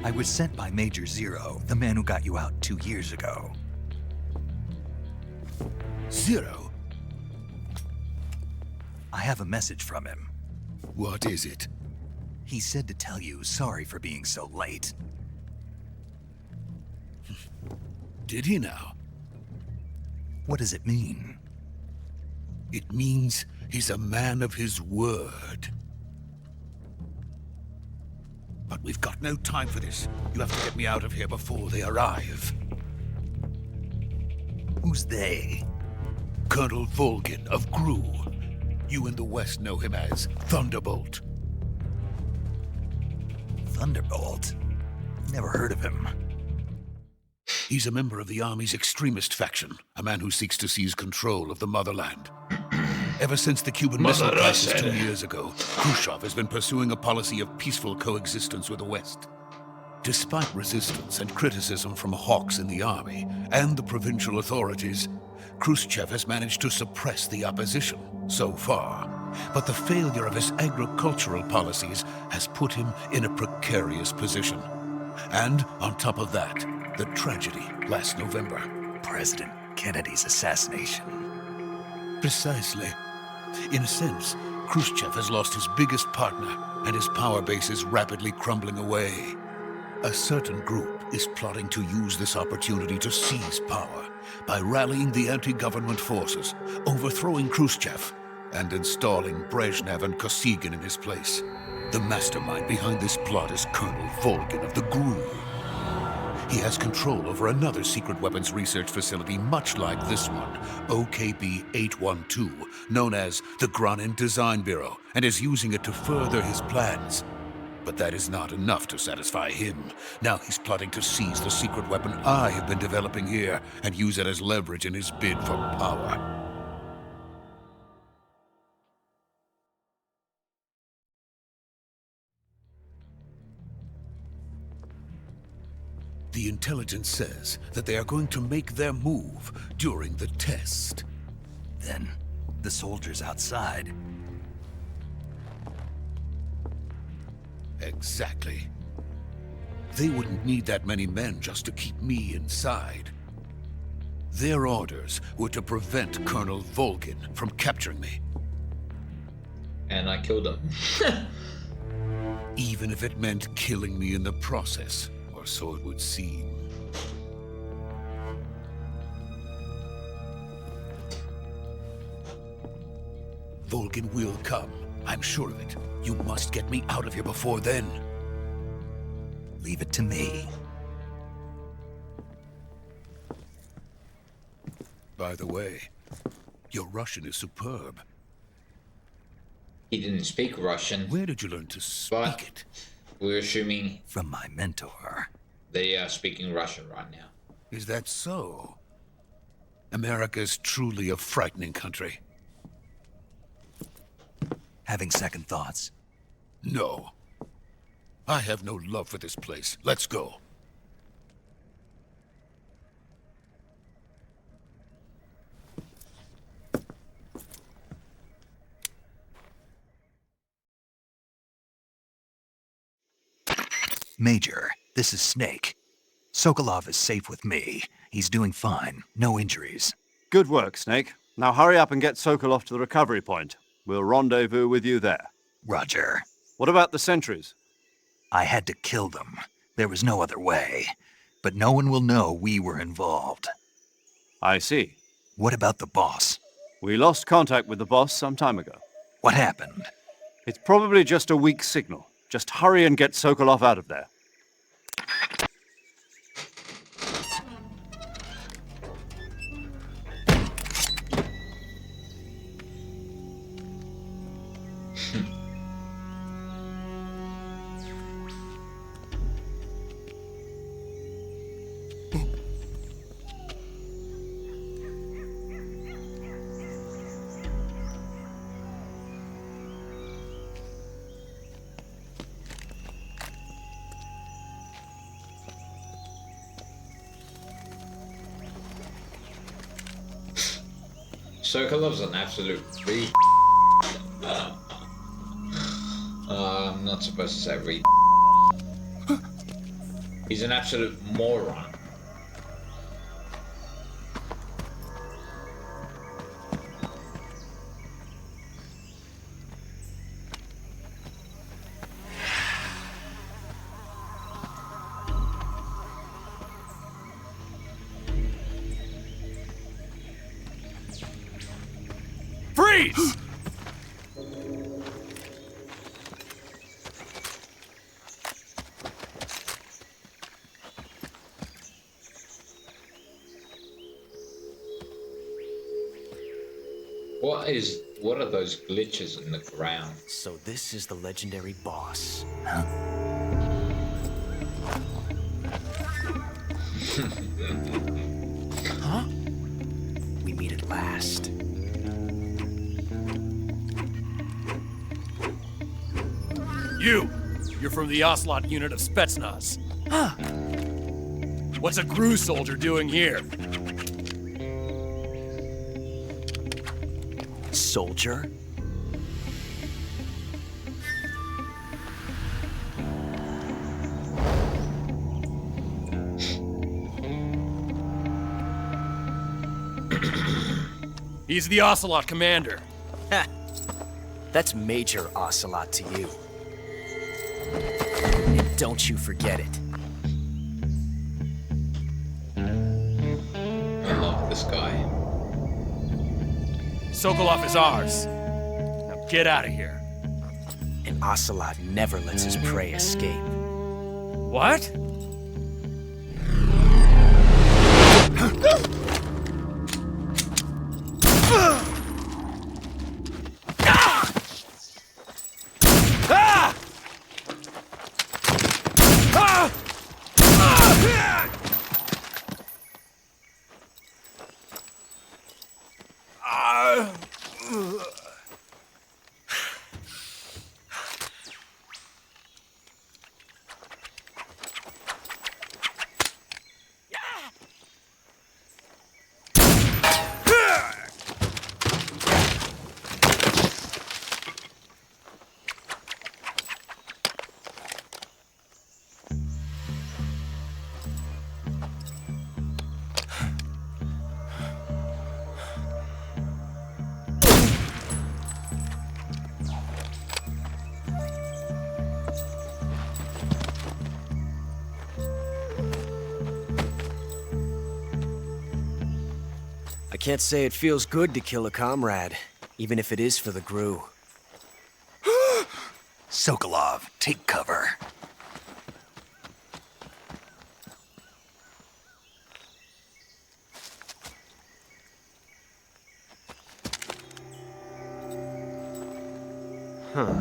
I was sent by Major Zero, the man who got you out 2 years ago. Zero? I have a message from him. What is it? He said to tell you sorry for being so late. Did he now? What does it mean? It means he's a man of his word. But we've got no time for this. You have to get me out of here before they arrive. Who's they? Colonel Volgin of GRU. You in the West know him as Thunderbolt. Thunderbolt? Never heard of him. He's a member of the Army's extremist faction, a man who seeks to seize control of the motherland. Ever since the Cuban Missile Crisis 2 years ago, Khrushchev has been pursuing a policy of peaceful coexistence with the West. Despite resistance and criticism from hawks in the army and the provincial authorities, Khrushchev has managed to suppress the opposition so far. But the failure of his agricultural policies has put him in a precarious position. And on top of that, the tragedy last November. President Kennedy's assassination. Precisely. In a sense, Khrushchev has lost his biggest partner, and his power base is rapidly crumbling away. A certain group is plotting to use this opportunity to seize power by rallying the anti-government forces, overthrowing Khrushchev, and installing Brezhnev and Kosygin in his place. The mastermind behind this plot is Colonel Volgin of the GRU. He has control over another secret weapons research facility much like this one, OKB-812, known as the Granin Design Bureau, and is using it to further his plans. But that is not enough to satisfy him. Now he's plotting to seize the secret weapon I have been developing here and use it as leverage in his bid for power. The intelligence says that they are going to make their move during the test. Then, the soldiers outside. Exactly. They wouldn't need that many men just to keep me inside. Their orders were to prevent Colonel Volgin from capturing me. And I killed him. Even if it meant killing me in the process. Or so it would seem. Volgin will come. I'm sure of it. You must get me out of here before then. Leave it to me. By the way, your Russian is superb. He didn't speak Russian. Where did you learn to speak it? We're assuming from my mentor. They are speaking Russian right now. Is that so? America's truly a frightening country. Having second thoughts? No. I have no love for this place. Let's go. Major, this is Snake. Sokolov is safe with me. He's doing fine. No injuries. Good work, Snake. Now hurry up and get Sokolov to the recovery point. We'll rendezvous with you there. Roger. What about the sentries? I had to kill them. There was no other way. But no one will know we were involved. I see. What about the boss? We lost contact with the boss some time ago. What happened? It's probably just a weak signal. Just hurry and get Sokolov out of there. Sokolov's an absolute re. I'm not supposed to say re. He's an absolute moron. Freeze! What are those glitches in the ground? So this is the legendary boss. Huh? We meet at last. You're from the Ocelot unit of Spetsnaz. Huh. What's a GRU soldier doing here? Soldier? He's the Ocelot commander. Ha! That's Major Ocelot to you. And don't you forget it. I love this guy. Sokolov is ours. Now get out of here. And Ocelot never lets his prey escape. What? I can't say it feels good to kill a comrade, even if it is for the GRU. Sokolov, take cover. Huh.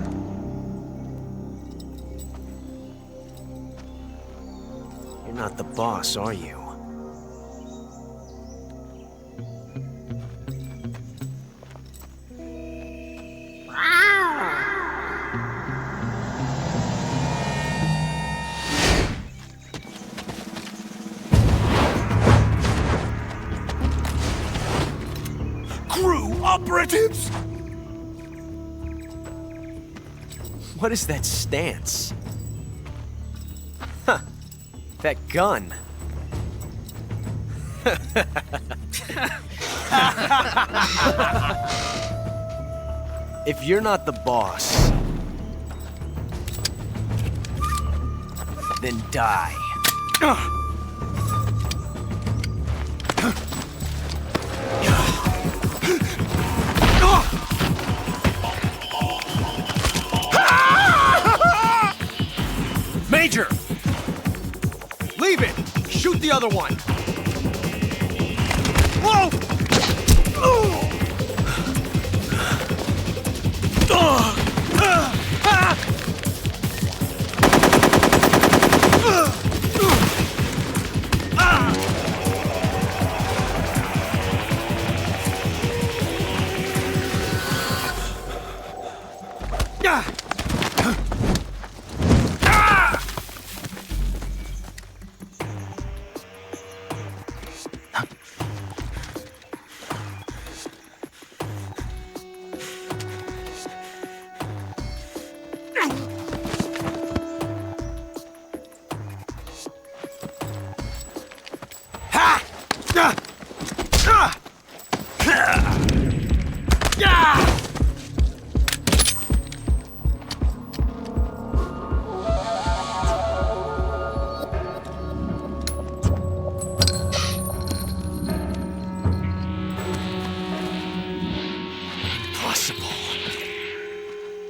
You're not the boss, are you? operatives! What is that stance? Huh. That gun. If you're not the boss, then die. Major! Leave it! Shoot the other one! Whoa!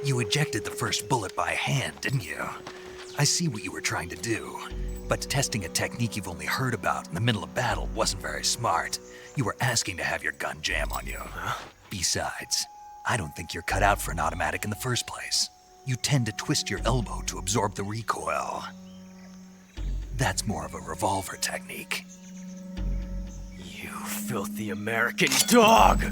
You ejected the first bullet by hand, didn't you? I see what you were trying to do, but testing a technique you've only heard about in the middle of battle wasn't very smart. You were asking to have your gun jam on you. Besides, I don't think you're cut out for an automatic in the first place. You tend to twist your elbow to absorb the recoil. That's more of a revolver technique. You filthy American dog!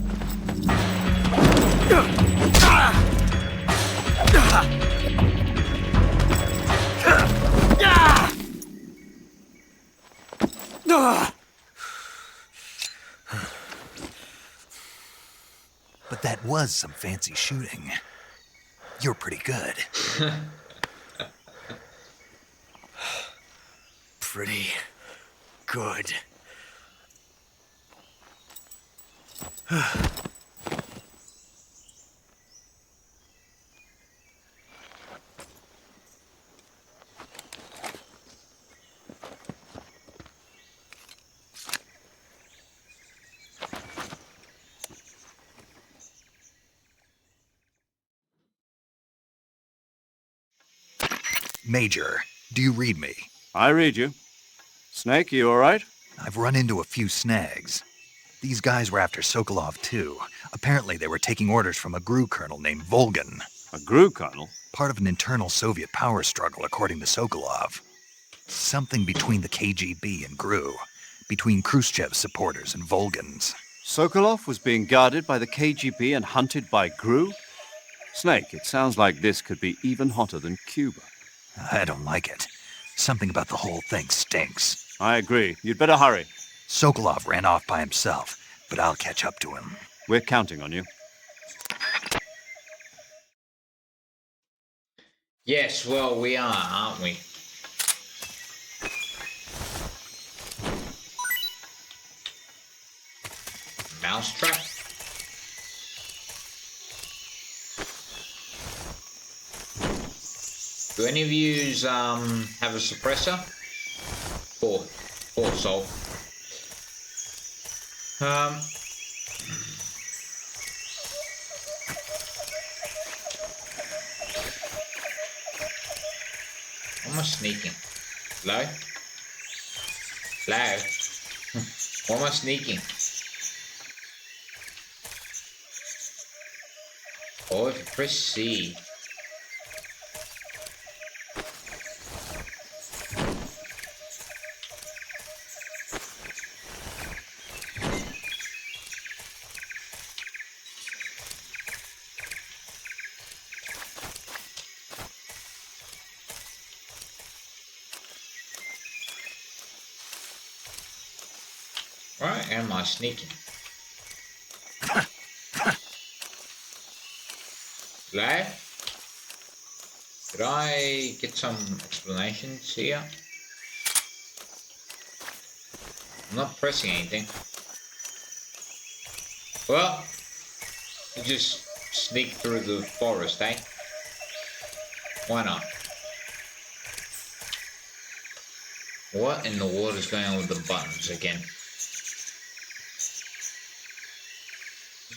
But that was some fancy shooting. You're pretty good. Pretty good. Major, do you read me? I read you. Snake, you all right? I've run into a few snags. These guys were after Sokolov too. Apparently they were taking orders from a GRU colonel named Volgan. A GRU colonel? Part of an internal Soviet power struggle, according to Sokolov. Something between the KGB and GRU. Between Khrushchev's supporters and Volgan's. Sokolov was being guarded by the KGB and hunted by GRU? Snake, it sounds like this could be even hotter than Cuba. I don't like it. Something about the whole thing stinks. I agree. You'd better hurry. Sokolov ran off by himself, but I'll catch up to him. We're counting on you. Yes, well, we are, aren't we? Mousetrap. Do any of yous have a suppressor? Four soul. Am I sneaking? Low? Low? Why am I sneaking? Oh, if you press C. Why am I sneaking? Lad? Could I get some explanations here? I'm not pressing anything. Well, you just sneak through the forest, eh? Why not? What in the world is going on with the buttons again?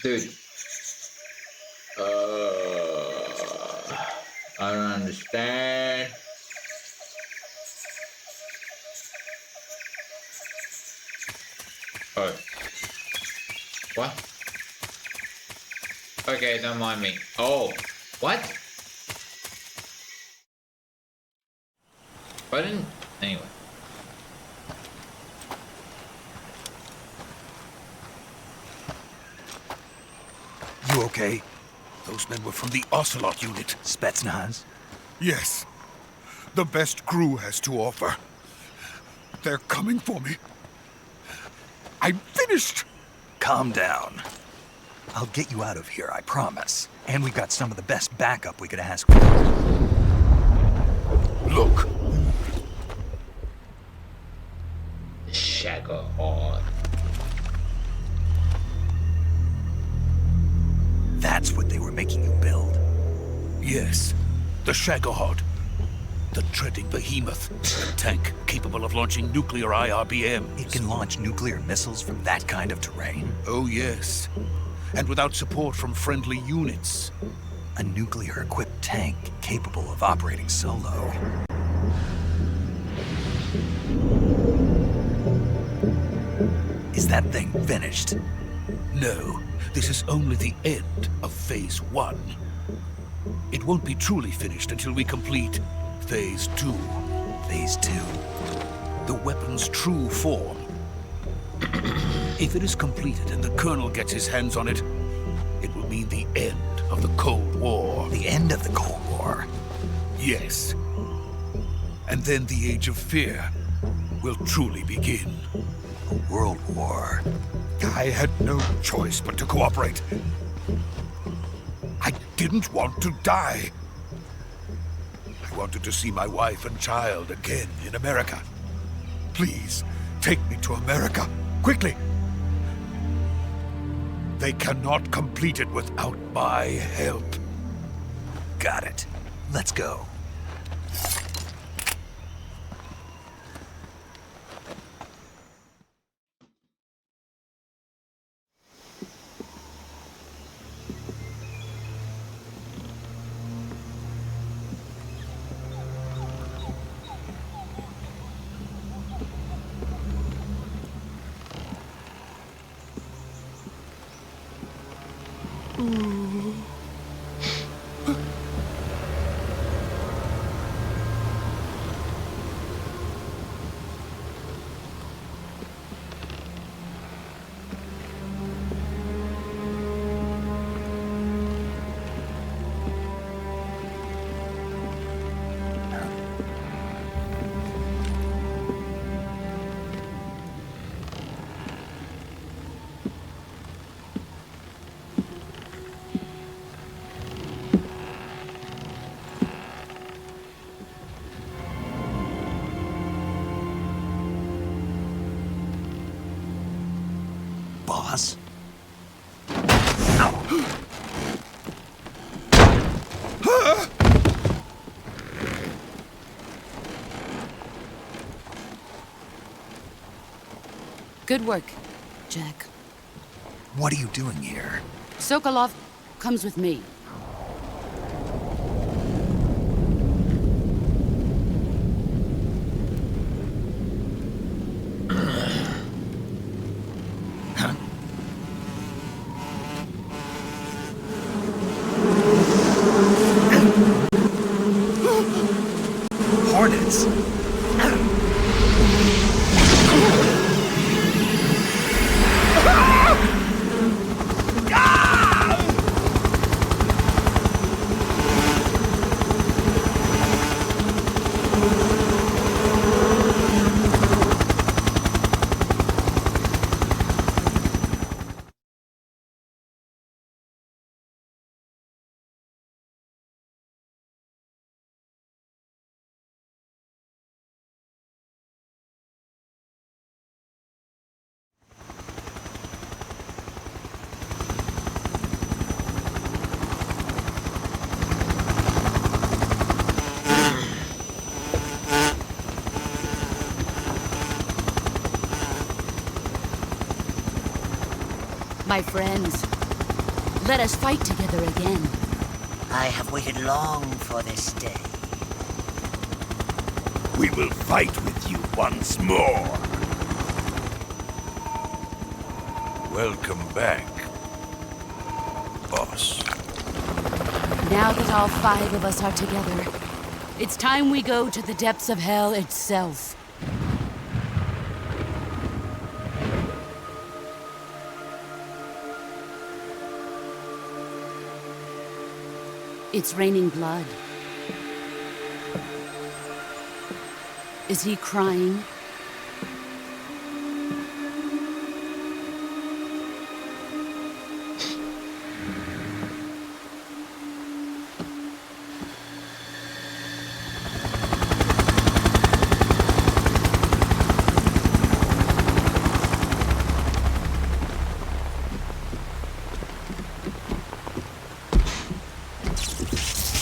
Dude. I don't understand. Oh. What? Okay, don't mind me. Oh. What? I didn't... Anyway. You okay? Those men were from the Ocelot unit. Spetsnaz? Yes. The best crew has to offer. They're coming for me. I'm finished! Calm down. I'll get you out of here, I promise. And we've got some of the best backup we could ask for. Look. Shaggerhorn. That's what they were making you build. Yes. The Shaggerhod. The treading behemoth. A tank capable of launching nuclear IRBMs. It can launch nuclear missiles from that kind of terrain? Oh, yes. And without support from friendly units. A nuclear-equipped tank capable of operating solo. Is that thing finished? No, this is only the end of Phase 1. It won't be truly finished until we complete Phase 2. Phase 2? The weapon's true form. If it is completed and the Colonel gets his hands on it, it will mean the end of the Cold War. The end of the Cold War? Yes. And then the Age of Fear will truly begin. A world war. I had no choice but to cooperate. I didn't want to die. I wanted to see my wife and child again in America. Please, take me to America, quickly. They cannot complete it without my help. Got it. Let's go. Boss? Good work, Jack. What are you doing here? Sokolov comes with me. Hornets! My friends, let us fight together again. I have waited long for this day. We will fight with you once more. Welcome back, boss. Now that all 5 of us are together, it's time we go to the depths of hell itself. It's raining blood. Is he crying?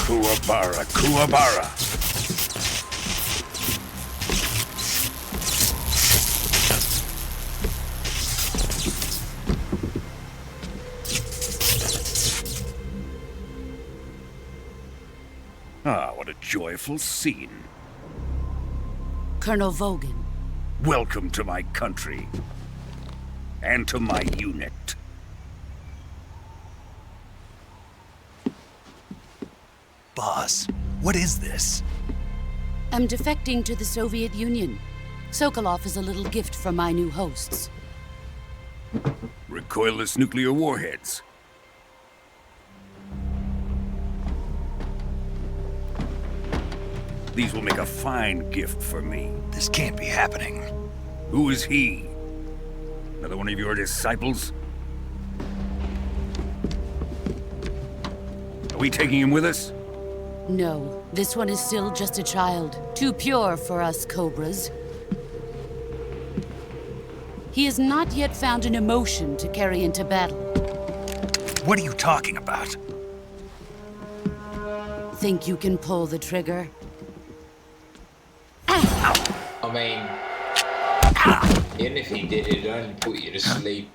Kuwabara, Kuwabara. Ah, what a joyful scene. Colonel Vogan. Welcome to my country. And to my unit. Boss, what is this? I'm defecting to the Soviet Union. Sokolov is a little gift from my new hosts. Recoilless nuclear warheads. These will make a fine gift for me. This can't be happening. Who is he? Another one of your disciples? Are we taking him with us? No, this one is still just a child. Too pure for us Cobras. He has not yet found an emotion to carry into battle. What are you talking about? Think you can pull the trigger? I mean, even if he did, it'd only put you to sleep.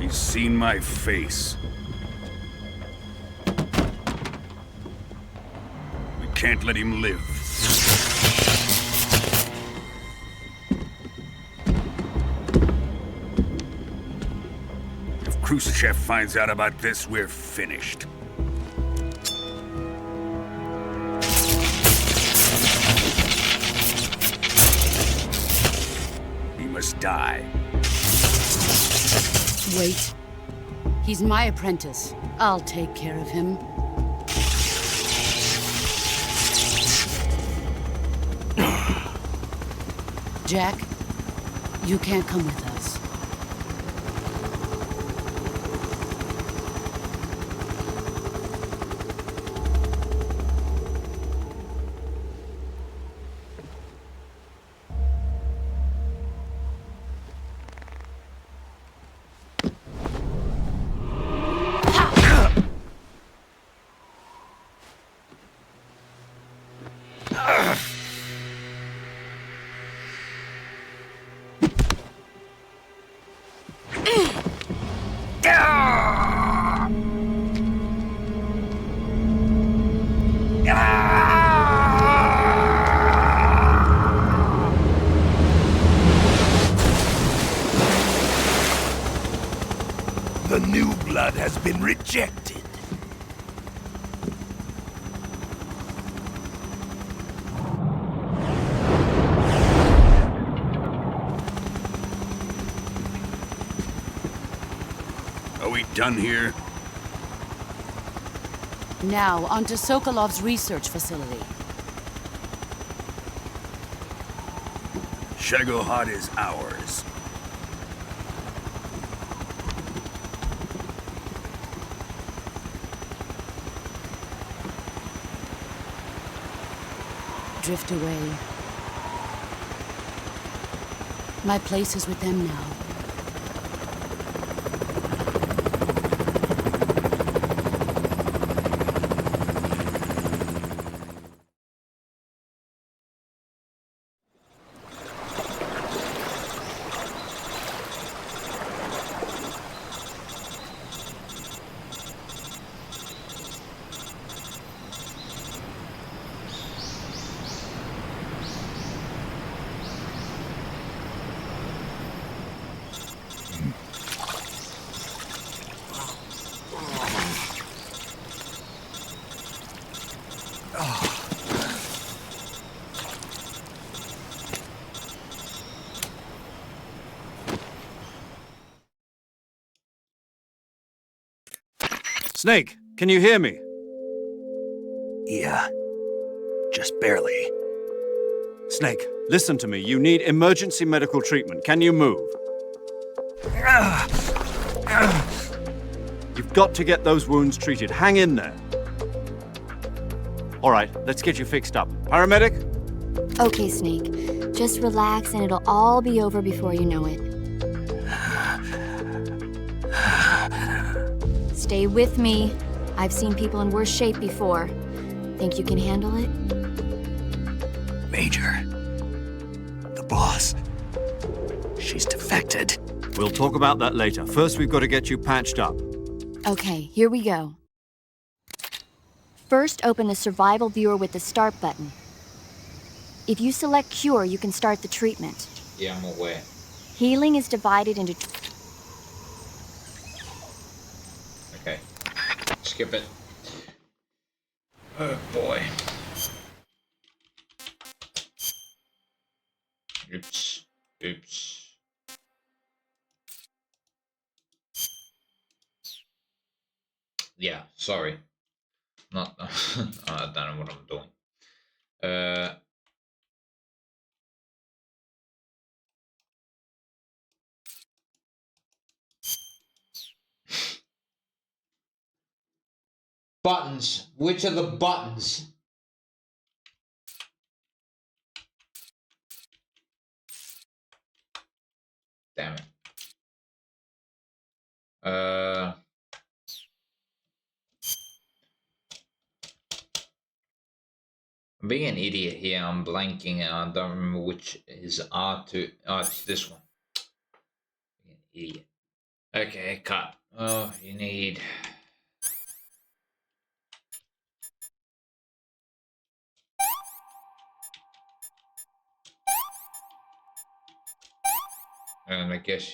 He's seen my face. We can't let him live. If Khrushchev finds out about this, we're finished. He must die. Wait. He's my apprentice. I'll take care of him. Jack, you can't come with us. The new blood has been rejected. Are we done here? Now, onto Sokolov's research facility. Shagohod is ours. Drift away. My place is with them now. Snake, can you hear me? Yeah, just barely. Snake, listen to me. You need emergency medical treatment. Can you move? You've got to get those wounds treated. Hang in there. All right, let's get you fixed up. Paramedic? Okay, Snake. Just relax and it'll all be over before you know it. Stay with me. I've seen people in worse shape before. Think you can handle it? Major. The boss. She's defected. We'll talk about that later. First, we've got to get you patched up. Okay, here we go. First, open the survival viewer with the start button. If you select cure, you can start the treatment. Yeah, I'm aware. Healing is divided into... Okay. Skip it. Oh boy. Oops. Oops. Yeah, sorry. Not... I don't know what I'm doing. Buttons. Which are the buttons? Damn it. I'm being an idiot here. I'm blanking and I don't remember which is R2. Oh, it's this one. Being an idiot. Okay, cut. Oh, you need... I guess...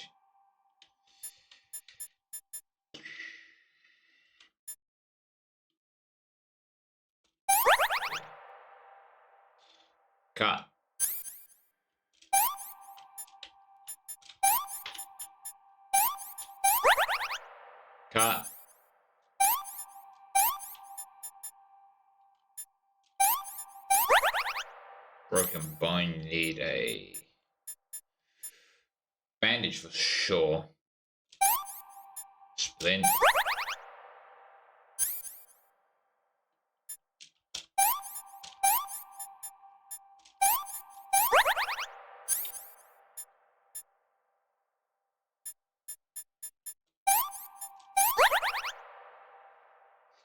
Cut. Cut. Broken bone, you need a bandage for sure. Splint.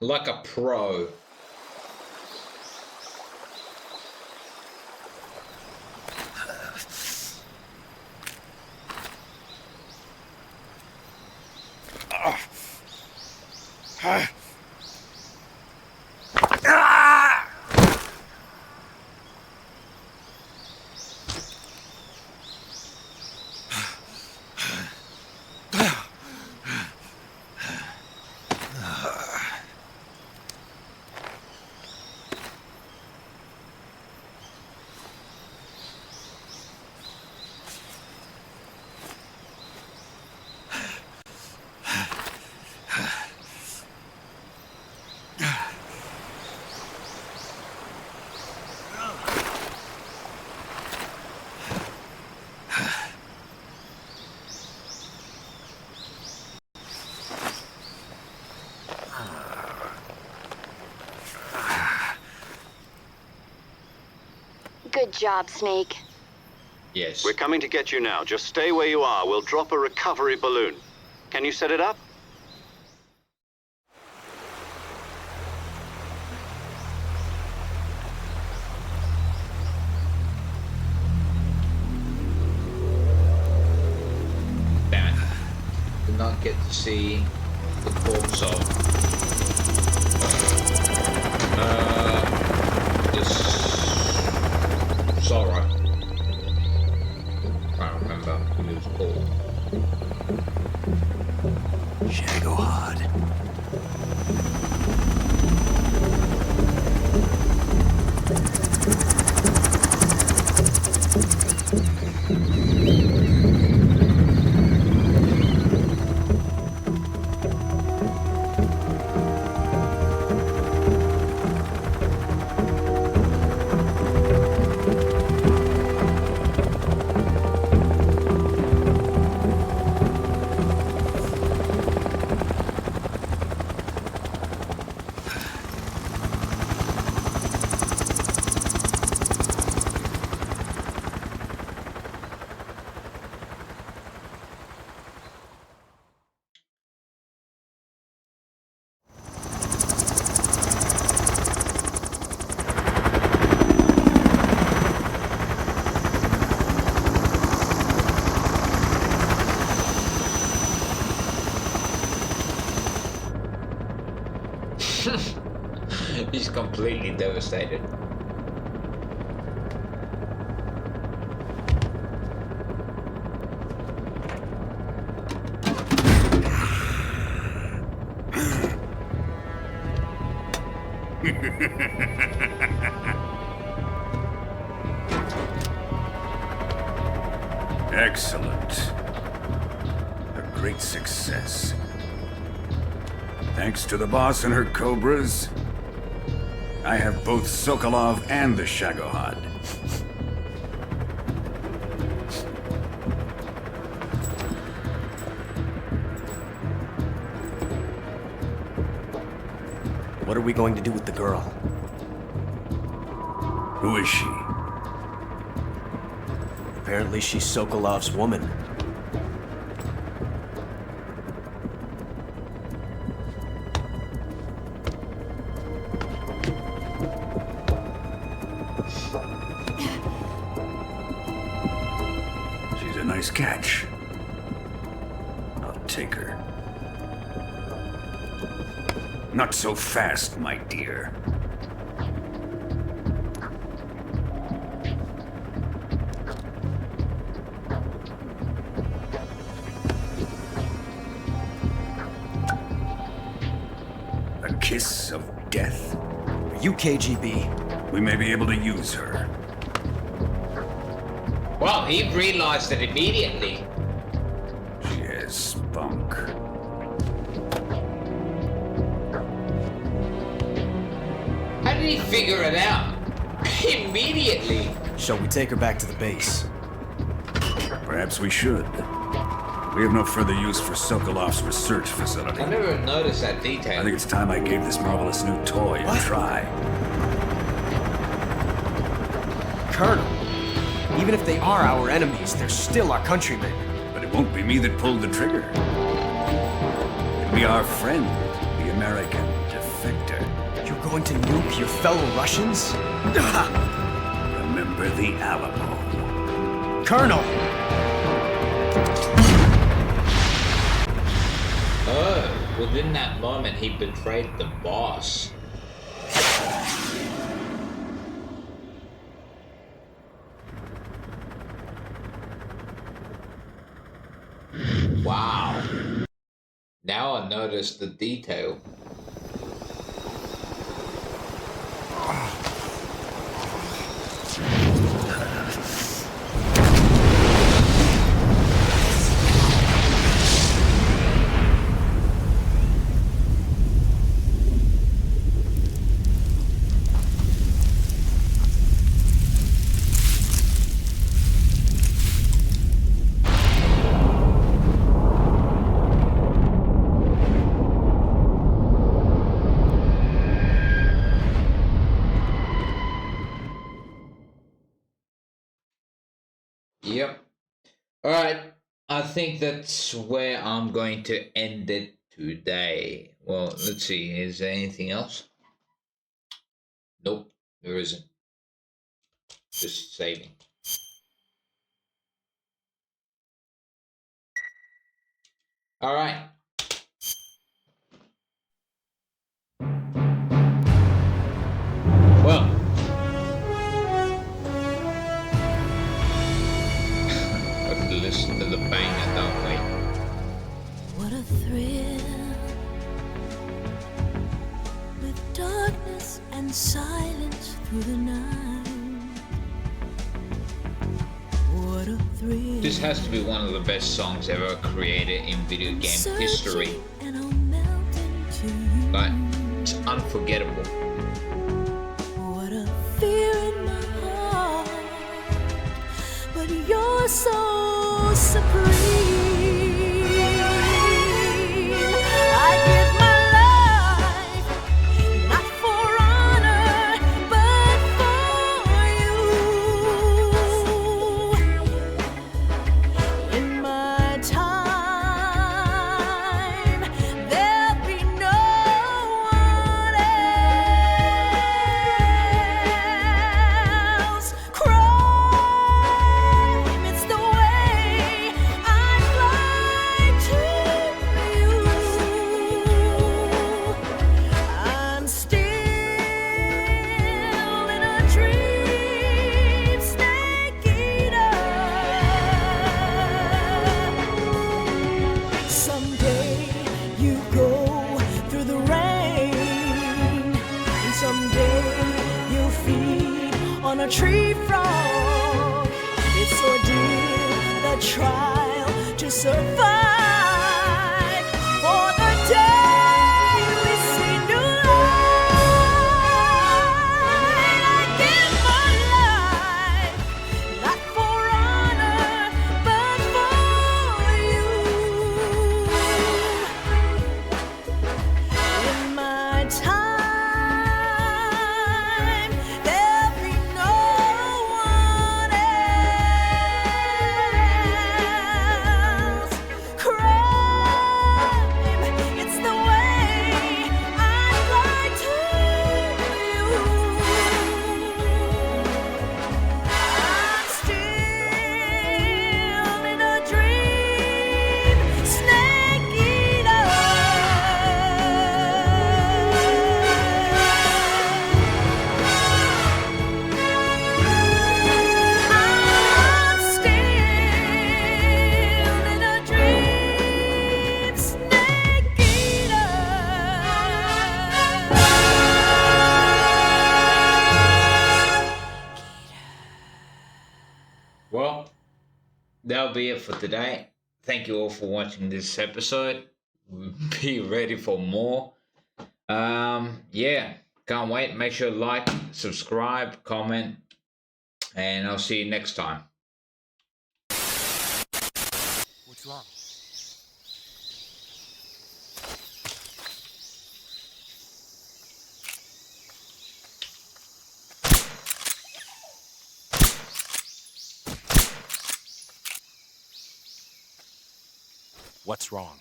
Like a pro. Good job, Snake. Yes. We're coming to get you now. Just stay where you are. We'll drop a recovery balloon. Can you set it up? Damn it. Did not get to see the corpse of this Sora. I can't remember what he was called. Shagohod. He's completely devastated. Excellent. A great success. Thanks to the boss and her cobras, I have both Sokolov and the Shagohod. What are we going to do with the girl? Who is she? Apparently she's Sokolov's woman. She's a nice catch. I'll take her. Not so fast, my dear. A kiss of death? Are you KGB? We may be able to use her. Well, he realized it immediately. She has spunk. How did he figure it out? Immediately. Shall we take her back to the base? Perhaps we should. We have no further use for Sokolov's research facility. I never noticed that detail. I think it's time I gave this marvelous new toy a try. Colonel, even if they are our enemies, they're still our countrymen. But it won't be me that pulled the trigger. It'll be our friend, the American defector. You're going to nuke your fellow Russians? Remember the Alamo. Colonel! Oh, within that moment he betrayed the boss. Wow. Now I notice the detail. Alright, I think that's where I'm going to end it today. Well, let's see, is there anything else? Nope, there isn't. Just saving. Alright. Well. Have to listen to the banger, don't we? What a thrill, with darkness and silence through the night. What a thrill. This has to be one of the best songs ever created in video game history. Like, it's unforgettable. What a fear in my heart, but you're so supreme. I give my life, not for honor, but for you. In my time, there'll be no one else. Crime, it's the way I fly to you. I'm still in a dream, snake eater. Someday you go through the rain, and someday you'll feed on a tree frog. It's ordeal, the trial to survive for the day we see new light. I give my life, not for honor, but for you. In my time, there'll be no one else. Crime, it's the way I fly to you. I'm still in a dream, snake eater. I'm still in a dream, snake eater. Well, that'll be it for today. Thank you all for watching this episode. Be ready for more. Yeah, can't wait. Make sure to like, subscribe, comment, and I'll see you next time. What's wrong? What's wrong?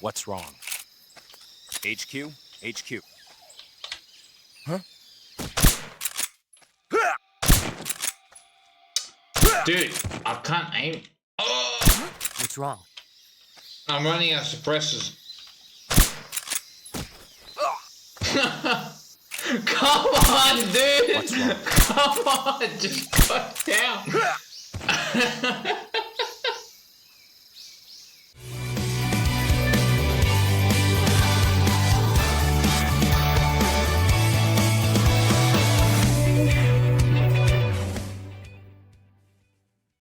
What's wrong? HQ? HQ. Huh? Dude, I can't aim. What's wrong? I'm running out of suppressors. Come on, dude! What's wrong? Come on, just go down.